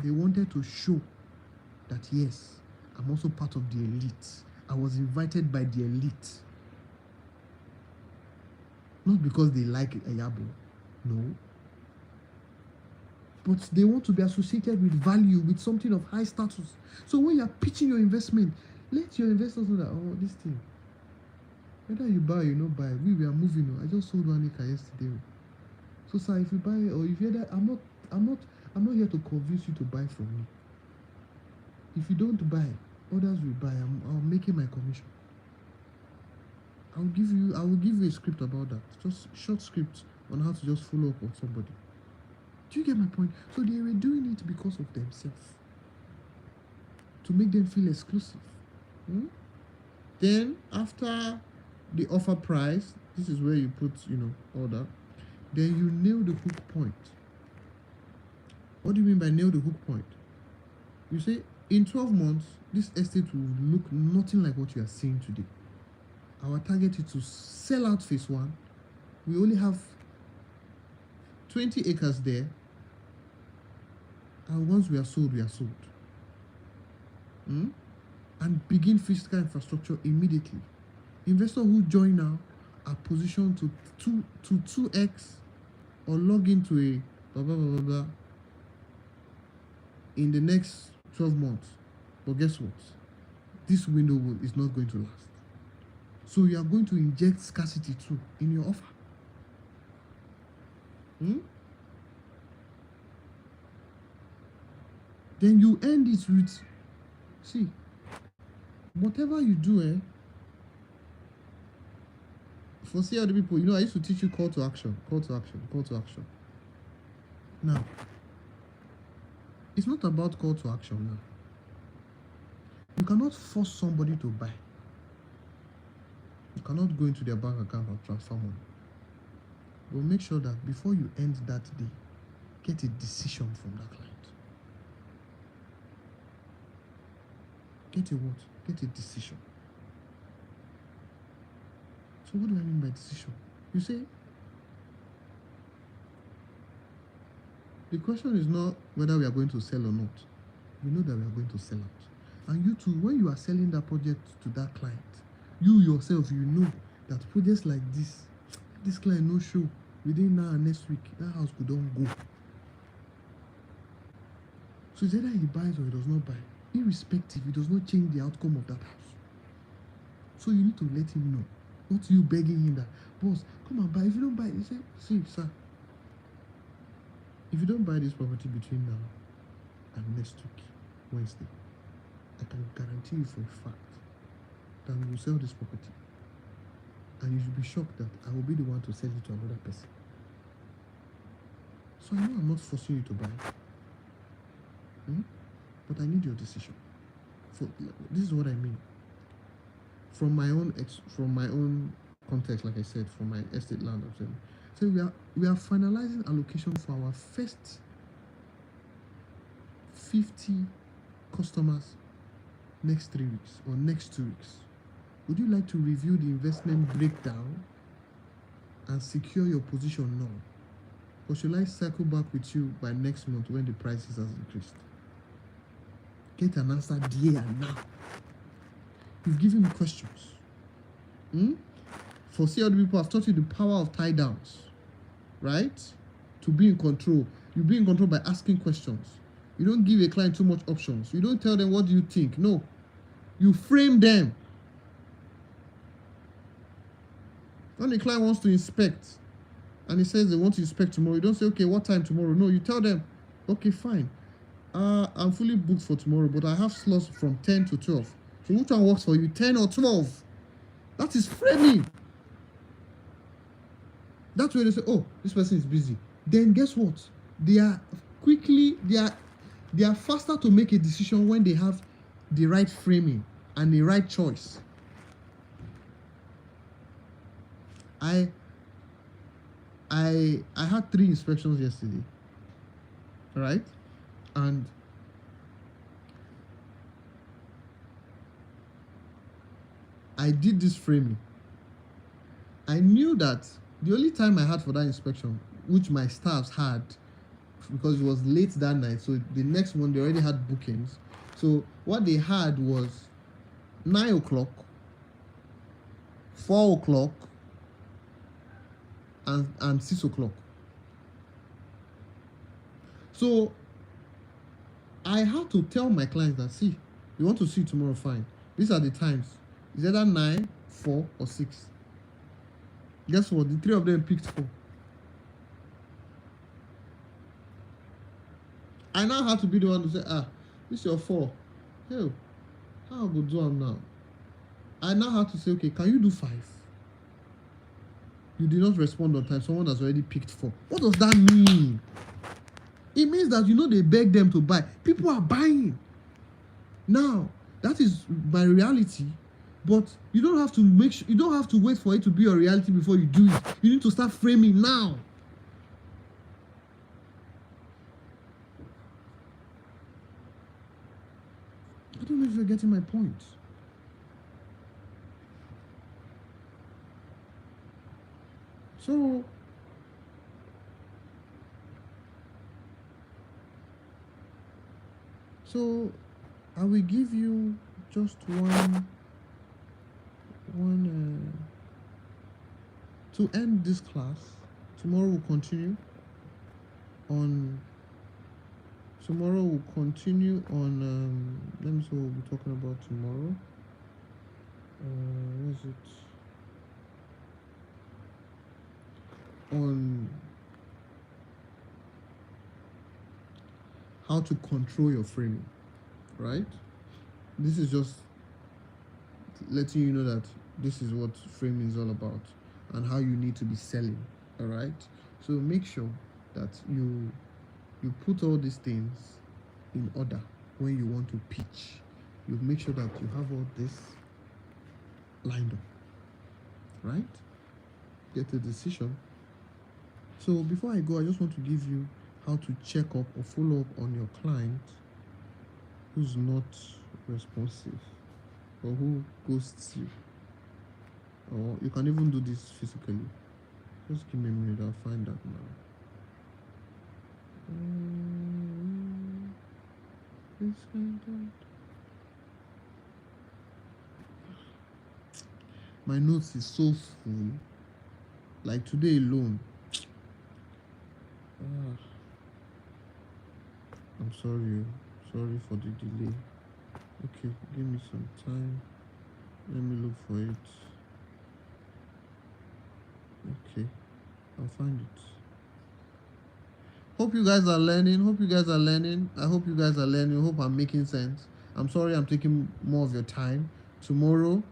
They wanted to show that, yes, I'm also part of the elite. I was invited by the elite. Not because they like Ayabo. No. But they want to be associated with value, with something of high status. So when you're pitching your investment, let your investors know that, oh, this thing, whether you buy or you not buy, we are moving. I just sold 1 acre yesterday. So, sir, if you buy or if you're that, I'm not here to convince you to buy from me. If you don't buy, others will buy. I'm making my commission. I will give you a script about that. Just short script on how to just follow up on somebody. Do you get my point? So they were doing it because of themselves. To make them feel exclusive. Then after the offer price, this is where you put, all that. Then you nail the hook point. What do you mean by nail the hook point? You say, in 12 months, this estate will look nothing like what you are seeing today. Our target is to sell out phase 1. We only have 20 acres there. And once we are sold, we are sold. And begin physical infrastructure immediately. Investors who join now are positioned to 2x or log into a blah, blah, blah, blah, blah in the next 12 months. But guess what? This window is not going to last. So you are going to inject scarcity too in your offer. Then you end it with, see, whatever you do, for see other people, I used to teach you call to action. Now, it's not about call to action now. You cannot force somebody to buy. You cannot go into their bank account and transfer money. But make sure that before you end that day, get a decision from that client. Get a what? Get a decision. So what do I mean by decision? You say, the question is not whether we are going to sell or not. We know that we are going to sell out. And you too, when you are selling that project to that client, you yourself, you know that projects like this client no show within now and next week, that house could don't go. So it's either he buys or he does not buy. Irrespective, it does not change the outcome of that house. So you need to let him know. Not you begging him that, boss, come and buy. If you don't buy, you say, see, sir, if you don't buy this property between now and next week, Wednesday, I can guarantee you for a fact that we will sell this property. And you should be shocked that I will be the one to sell it to another person. So I know I'm not forcing you to buy. But I need your decision. This is what I mean. From my own context, like I said, from my estate land, so we are finalizing allocation for our first 50 customers next 3 weeks or next 2 weeks. Would you like to review the investment breakdown and secure your position now? Or should I circle back with you by next month when the prices has increased? Get an answer there and now. You've given me questions. For see other people, I've taught you the power of tie downs, right? To be in control. You be in control by asking questions. You don't give a client too much options. You don't tell them what do you think. No. You frame them. When the client wants to inspect and he says they want to inspect tomorrow, you don't say, okay, what time tomorrow? No, you tell them, okay, fine. I'm fully booked for tomorrow, but I have slots from 10 to 12. So which one works for you, 10 or 12? That is framing. That's where they say, oh, this person is busy. Then guess what? They are they are faster to make a decision when they have the right framing and the right choice. I had 3 inspections yesterday, right? And I did this framing. I knew that the only time I had for that inspection, which my staffs had, because it was late that night, so the next one they already had bookings. So what they had was 9 o'clock, 4 o'clock, and 6 o'clock. So I had to tell my clients that, see, you want to see tomorrow, fine. These are the times. It's either 9, 4, or 6. Guess what? The 3 of them picked 4. I now had to be the one to say, this is your 4. Hell, how I go do them now? I now had to say, okay, can you do 5? You did not respond on time. Someone has already picked 4. What does that mean? It means that they beg them to buy. People are buying. Now, that is my reality. But you don't have to you don't have to wait for it to be your reality before you do it. You need to start framing now. I don't know if you're getting my point. So I will give you just one to end this class. Tomorrow we'll continue on let me see what we'll be talking about tomorrow. What is it? On how to control your framing, right? This is just letting you know that this is what framing is all about and how you need to be selling. All right, so make sure that you put all these things in order when you want to pitch. You make sure that you have all this lined up, right? Get a decision. So before I go, I just want to give you how to check up or follow up on your client who's not responsive or who ghosts you. Or you can even do this physically. Just give me a minute, I'll find that now. My notes is so full. Like today alone. I'm sorry for the delay. Okay, give me some time. Let me look for it. Okay, I'll find it. Hope you guys are learning. I hope you guys are learning. Hope I'm making sense. I'm sorry I'm taking more of your time. Tomorrow,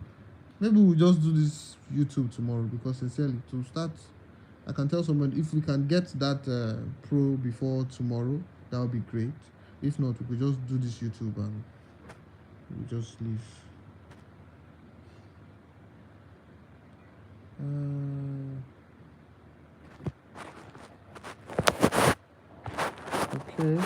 maybe we'll just do this YouTube tomorrow, because sincerely, to start, I can tell someone if we can get that pro before tomorrow, that would be great. If not, we could just do this YouTube and we'll just leave. Okay.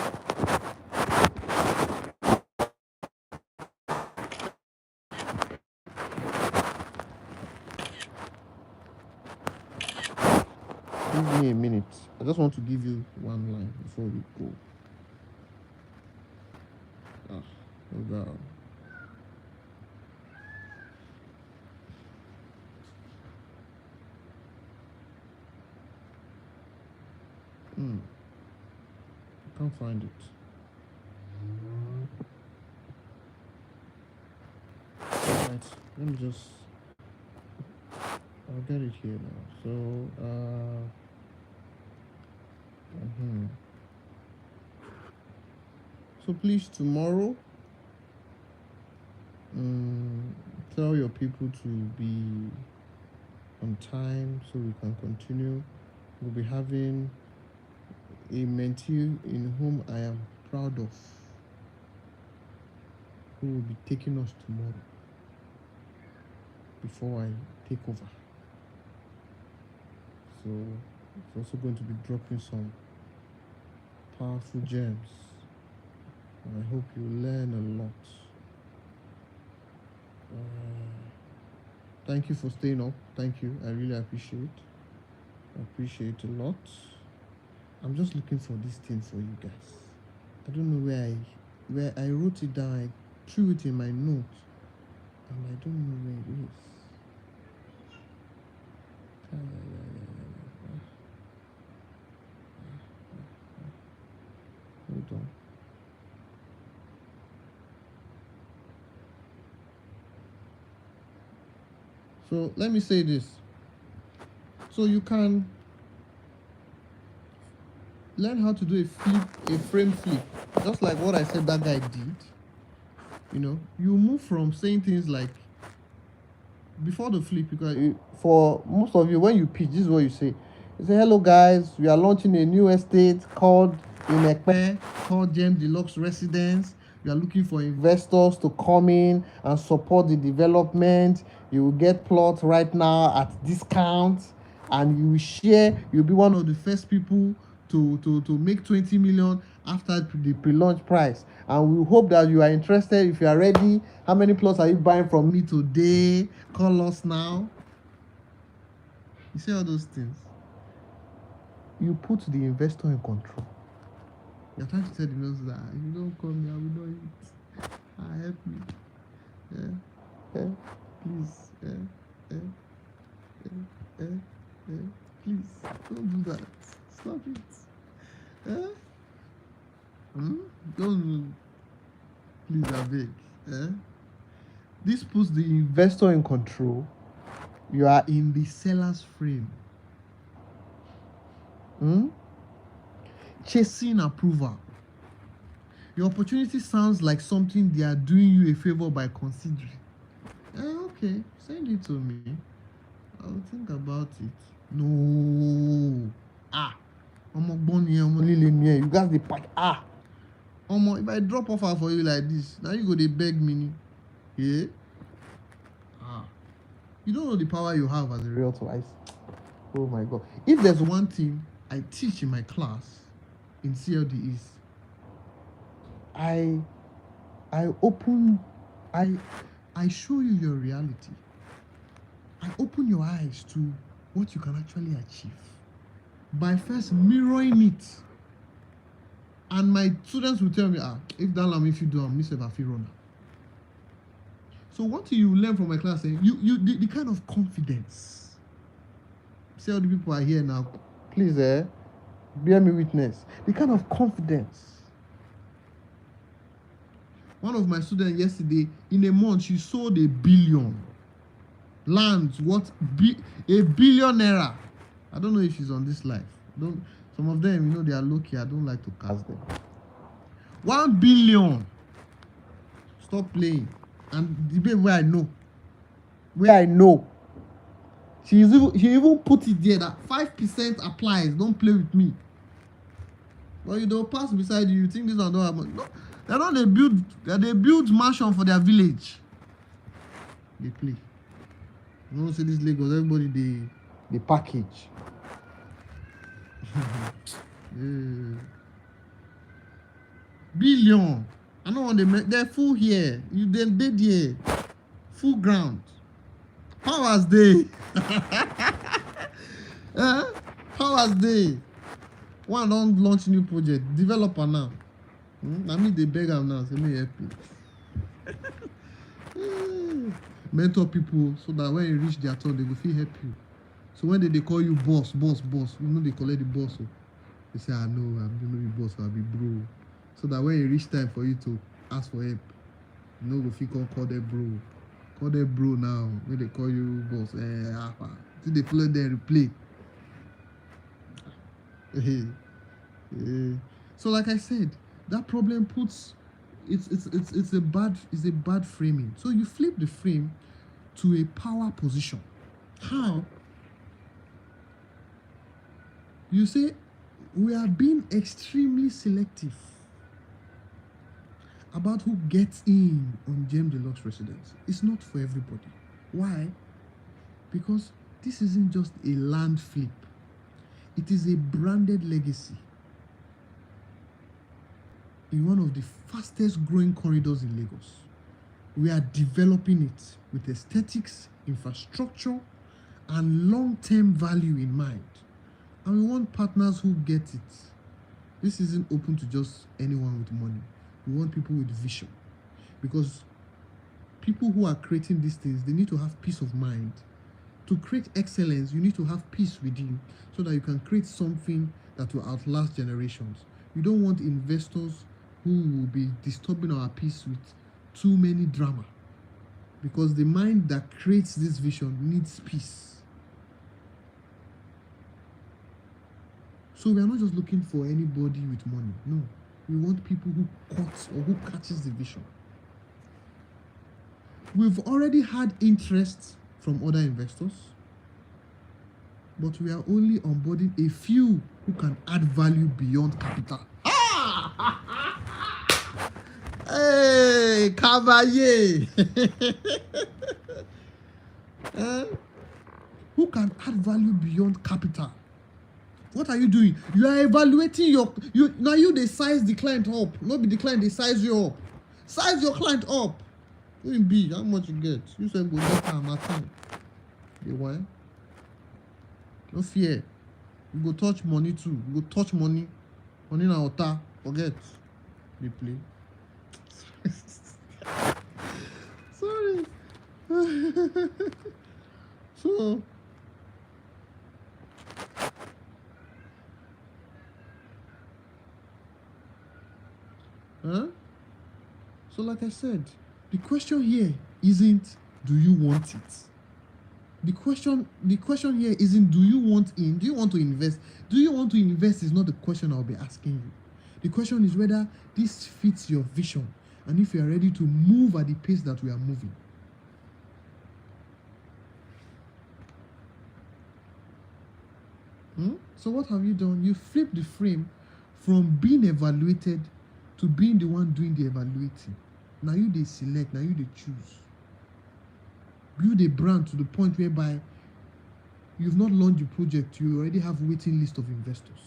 Give me a minute. I just want to give you one line before we go. Oh God. I can't find it. Right. Let me just. I'll get it here now. So, So please, tomorrow, tell your people to be on time so we can continue. We'll be having a mentee in whom I am proud of, who will be taking us tomorrow before I take over. So it's also going to be dropping some powerful gems, and I hope you learn a lot. Thank you for staying up. Thank you. I really appreciate. I appreciate a lot. I'm just looking for this thing for you guys. I don't know where I wrote it down. I threw it in my notes, and I don't know where it is. Hold on. So let me say this. So you can learn how to do a frame flip, just like what I said that guy did. You know, you move from saying things like, before the flip, because for most of you, when you pitch, this is what you say. You say, hello guys, we are launching a new estate called Inekpe, called Gem Deluxe Residence. We are looking for investors to come in and support the development. You will get plots right now at discount, and you will share. You'll be one of the first people to make 20 million after the pre-launch price. And we hope that you are interested. If you are ready, how many plots are you buying from me today? Call us now. You see all those things. You put the investor in control. You're trying to tell the investor that if you don't call me, I will not eat. Help me. Please. Please, don't do that. Stop it. Don't. Please, I beg. This puts the investor in control. You are in the seller's frame. Chasing approval. Your opportunity sounds like something they are doing you a favor by considering. Okay, send it to me. I'll think about it. No. You guys dey pack. If I drop offer for you like this, now you go dey beg me. Yeah. You don't know the power you have as a realtor. Oh my God. If there's one thing I teach in my class in CLD is I show you your reality. I open your eyes to what you can actually achieve by first mirroring it. And my students will tell me, if that lam, if you do, I'm Mr. Runner. So what you learn from my class, the kind of confidence. See how the people are here now. Please, bear me witness. The kind of confidence. One of my students yesterday, in a month, she sold 1 billion. Lands, what? $1 billion. I don't know if she's on this life. Some of them, they are low-key. I don't like to cast them. 1 billion. Stop playing. And the babe where I know. She even put it there that 5% applies. Don't play with me. Well, you don't pass beside you. You think this one don't happen? No, they're not. They build mansion for their village. They play. You don't see this Lagos. Everybody they package. Billion. I know when they're full here. You then dead here. Full ground. Powers day. Powers day. One don't launch new project. Developer now. I mean they beg them now. Say me help you. Mentor people so that when you reach their turn, they will feel help you. So when they call you boss, they collect the boss. They say, I know, I'm gonna be boss, I'll be bro. So that when you reach time for you to ask for help, if you call them bro. Call them bro now. When they call you boss, till they play them replay. So like I said, that problem puts it's a bad framing. So you flip the frame to a power position. How? You say we are being extremely selective about who gets in on Gem Deluxe residence. It's not for everybody. Why? Because this isn't just a land flip. It is a branded legacy in one of the fastest growing corridors in Lagos. We are developing it with aesthetics, infrastructure, and long-term value in mind. And we want partners who get it. This isn't open to just anyone with money. We want people with vision. Because people who are creating these things, they need to have peace of mind. To create excellence, you need to have peace within so that you can create something that will outlast generations. You don't want investors who will be disturbing our peace with too many drama. Because the mind that creates this vision needs peace. So we are not just looking for anybody with money. No. We want people who cuts or who catches the vision. We've already had interest from other investors, but we are only onboarding a few who can add value beyond capital. Hey, Cavalier! Who can add value beyond capital? What are you doing? You are evaluating now they size the client up. Not be the client, they size you up. Size your client up. Who be how much you get? You said go get time at time. You why? No fear. You go touch money too. You go touch money. Money na water. Forget. They play. Sorry. So so like I said, the question here isn't do you want it? The question here isn't do you want in? Do you want to invest? Do you want to invest is not the question I'll be asking you. The question is whether this fits your vision and if you are ready to move at the pace that we are moving. So what have you done? You flip the frame from being evaluated to being the one doing the evaluating. Now you they select, now you they choose. Build a brand to the point whereby you've not launched the project, you already have a waiting list of investors.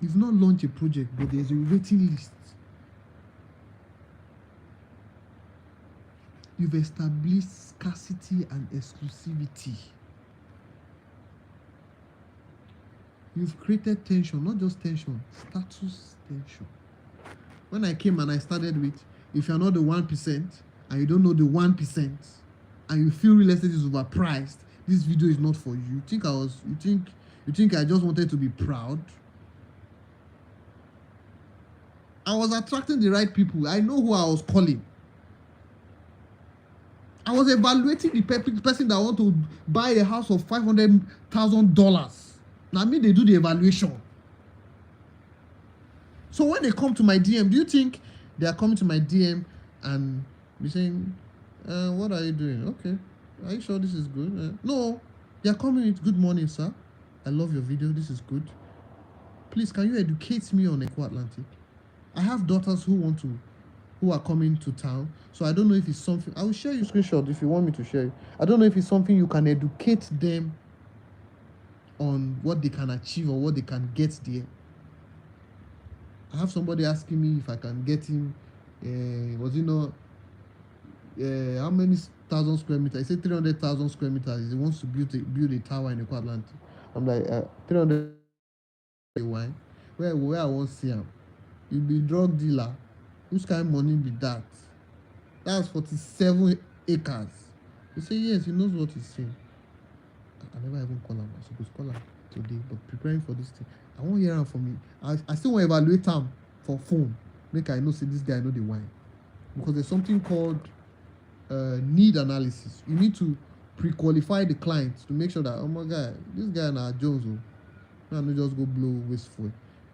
You've not launched a project, but there's a waiting list. You've established scarcity and exclusivity. You've created tension, not just tension, status tension. When I came and I started with, if you're not the 1% and you don't know the 1% and you feel real estate is overpriced, this video is not for you. You think I just wanted to be proud? I was attracting the right people. I know who I was calling. I was evaluating the person that want to buy a house of $500,000. Now me, they do the evaluation. So when they come to my DM, do you think they are coming to my DM and be saying, what are you doing? Okay. Are you sure this is good? No. They are coming with, good morning, sir. I love your video. This is good. Please, can you educate me on Eco Atlantic? I have daughters who are coming to town. So I don't know if it's something. I will share you screenshot if you want me to share it. I don't know if it's something you can educate them on what they can achieve or what they can get there. I have somebody asking me if I can get him, how many thousand square meters? I said 300,000 square meters. He wants to build a tower in Eco Atlantic. I'm like, 300 wine. Where I want to see him? You be drug dealer. Which kind of money be that? That's 47 acres. He say yes, he knows what he's saying. I never even call him. I supposed to call him today, but preparing for this thing. I won't hear him from me. I still want to evaluate him for phone. Make I know say this guy know the wine. Because there's something called need analysis. You need to pre-qualify the client to make sure that, oh my God, this guy na Jones. not just go blow wasteful.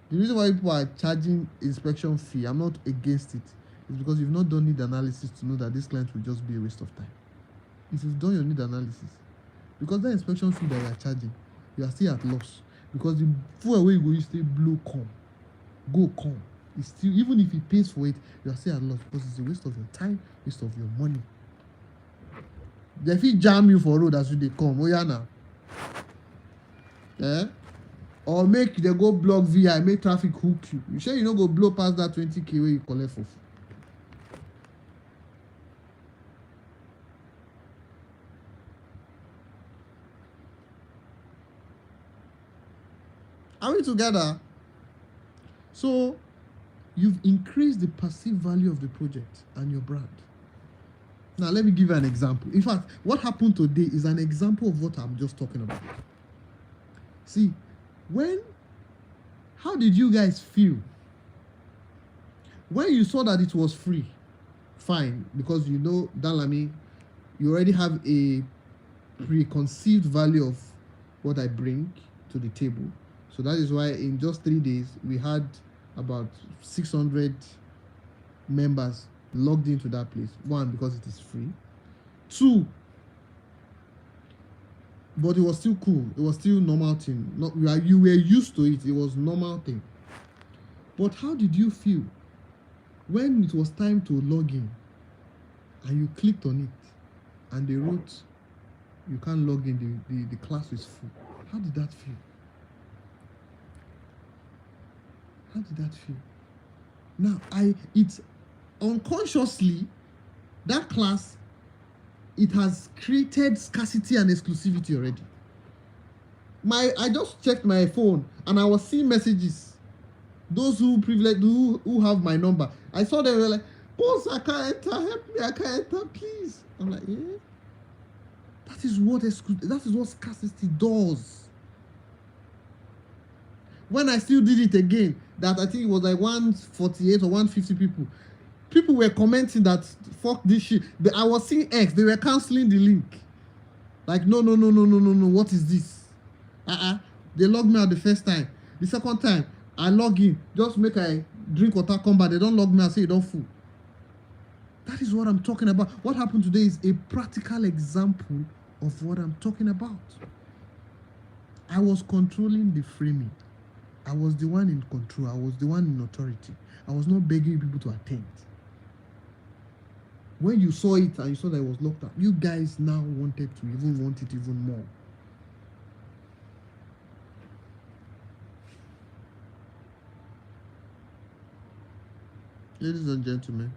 The reason why people are charging inspection fee, I'm not against it, is because you've not done need analysis to know that this client will just be a waste of time. If you've done your need analysis, because that inspection fee that you are charging, you are still at loss, because the fuel way you go, you still blow come. It's still, even if he pays for it, you are still at loss, because it's a waste of your time, waste of your money. They fit jam you for road as you dey come. Oh yeah now. Or make they go block VI, make traffic hook you. You sure you no go blow past that 20k where you collect for? Are we together? So you've increased the perceived value of the project and your brand. Now let me give you an example. In fact, what happened today is an example of what I'm just talking about. See, how did you guys feel when you saw that it was free? Fine, because you know, Dalami, you already have a preconceived value of what I bring to the table. So that is why in just 3 days, we had about 600 members logged into that place. One, because it is free. Two, but it was still cool. It was still normal thing. You were used to it. It was normal thing. But how did you feel when it was time to log in and you clicked on it and they wrote you can't log in, the class is full? How did that feel? How did that feel? Now, it's unconsciously, that class, it has created scarcity and exclusivity already. I just checked my phone and I was seeing messages. Those who have my number, I saw them, were like, boss, I can't enter, help me, I can't enter, please. I'm like, yeah. That is what scarcity does. When I still did it again, that I think it was like 148 or 150 people were commenting that fuck this shit. I was seeing X, they were canceling the link. Like, no, what is this? They logged me out the first time. The second time, I log in, just make I drink water, come back. They don't log me out, say you don't fool. That is what I'm talking about. What happened today is a practical example of what I'm talking about. I was controlling the framing. I was the one in control. I was the one in authority. I was not begging people to attend. When you saw it and you saw that it was locked up, you guys now want it even more. Ladies and gentlemen,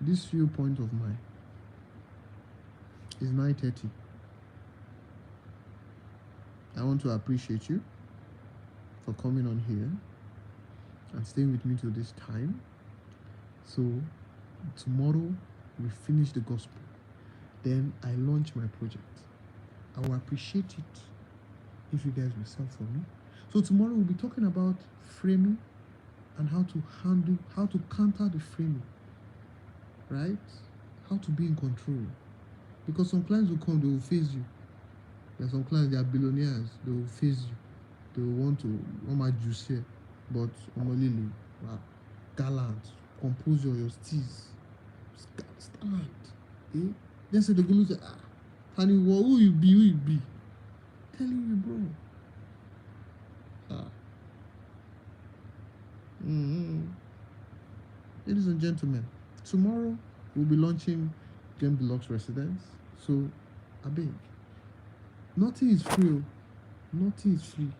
this viewpoint of mine is 9:30. I want to appreciate you for coming on here and staying with me till this time. So tomorrow we finish the gospel. Then I launch my project. I will appreciate it if you guys will sell for me. So tomorrow we'll be talking about framing and how to counter the framing, right? How to be in control. Because some clients will come, they will face you. There are some clients, they are billionaires, they will face you. They will want my juice here, but Omolili, wow, gallant, compose your steez, stand. Then say the go say, honey, who you be? Telling you, bro. Ladies and gentlemen, tomorrow we'll be launching Game Deluxe Residence. So, I beg. Nothing is free. Nothing is free.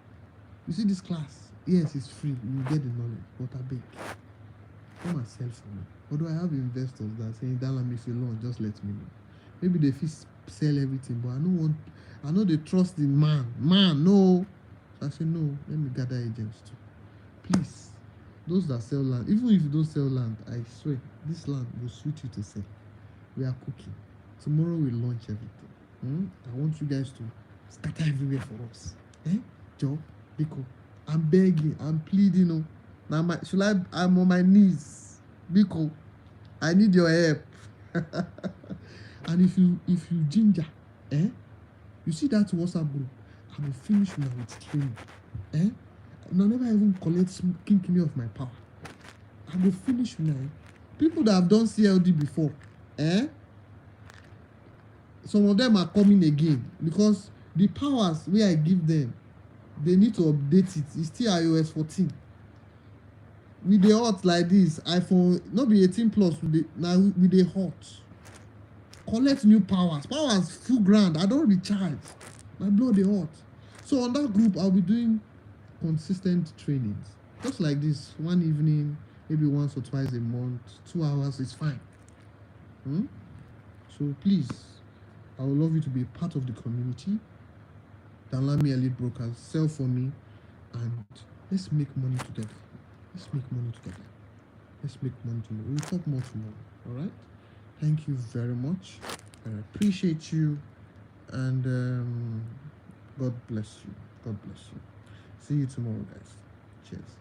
You see this class? Yes, it's free. You get the knowledge. But I beg. Come and sell for me. Although I have investors that are saying, Dalam, if you launch, just let me know. Maybe they sell everything, but I know they trust in man. Man, no. So I say, no, let me gather agents too. Please, those that sell land, even if you don't sell land, I swear, this land will suit you to sell. We are cooking. Tomorrow we launch everything. I want you guys to scatter everywhere for us. Joe, Biko, I'm begging, I'm pleading. Now I'm on my knees. Biko, I need your help. And if you ginger, you see that WhatsApp group, I will finish now with training. No, never even collect kinkini of my power. I will finish now. People that have done CLD before, some of them are coming again because the powers where I give them, they need to update it. It's still iOS 14. With the hot like this, iPhone, not be 18 plus, with the hot. Collect new powers. Powers full grand. I don't recharge. My blood they hot. So on that group, I'll be doing consistent trainings. Just like this, one evening, maybe once or twice a month, 2 hours is fine. So please, I would love you to be a part of the community. Download me Elite Brokers, sell for me, and let's make money together. Let's make money together. Let's make money tomorrow. We'll talk more tomorrow. All right? Thank you very much. I appreciate you. And God bless you. God bless you. See you tomorrow, guys. Cheers.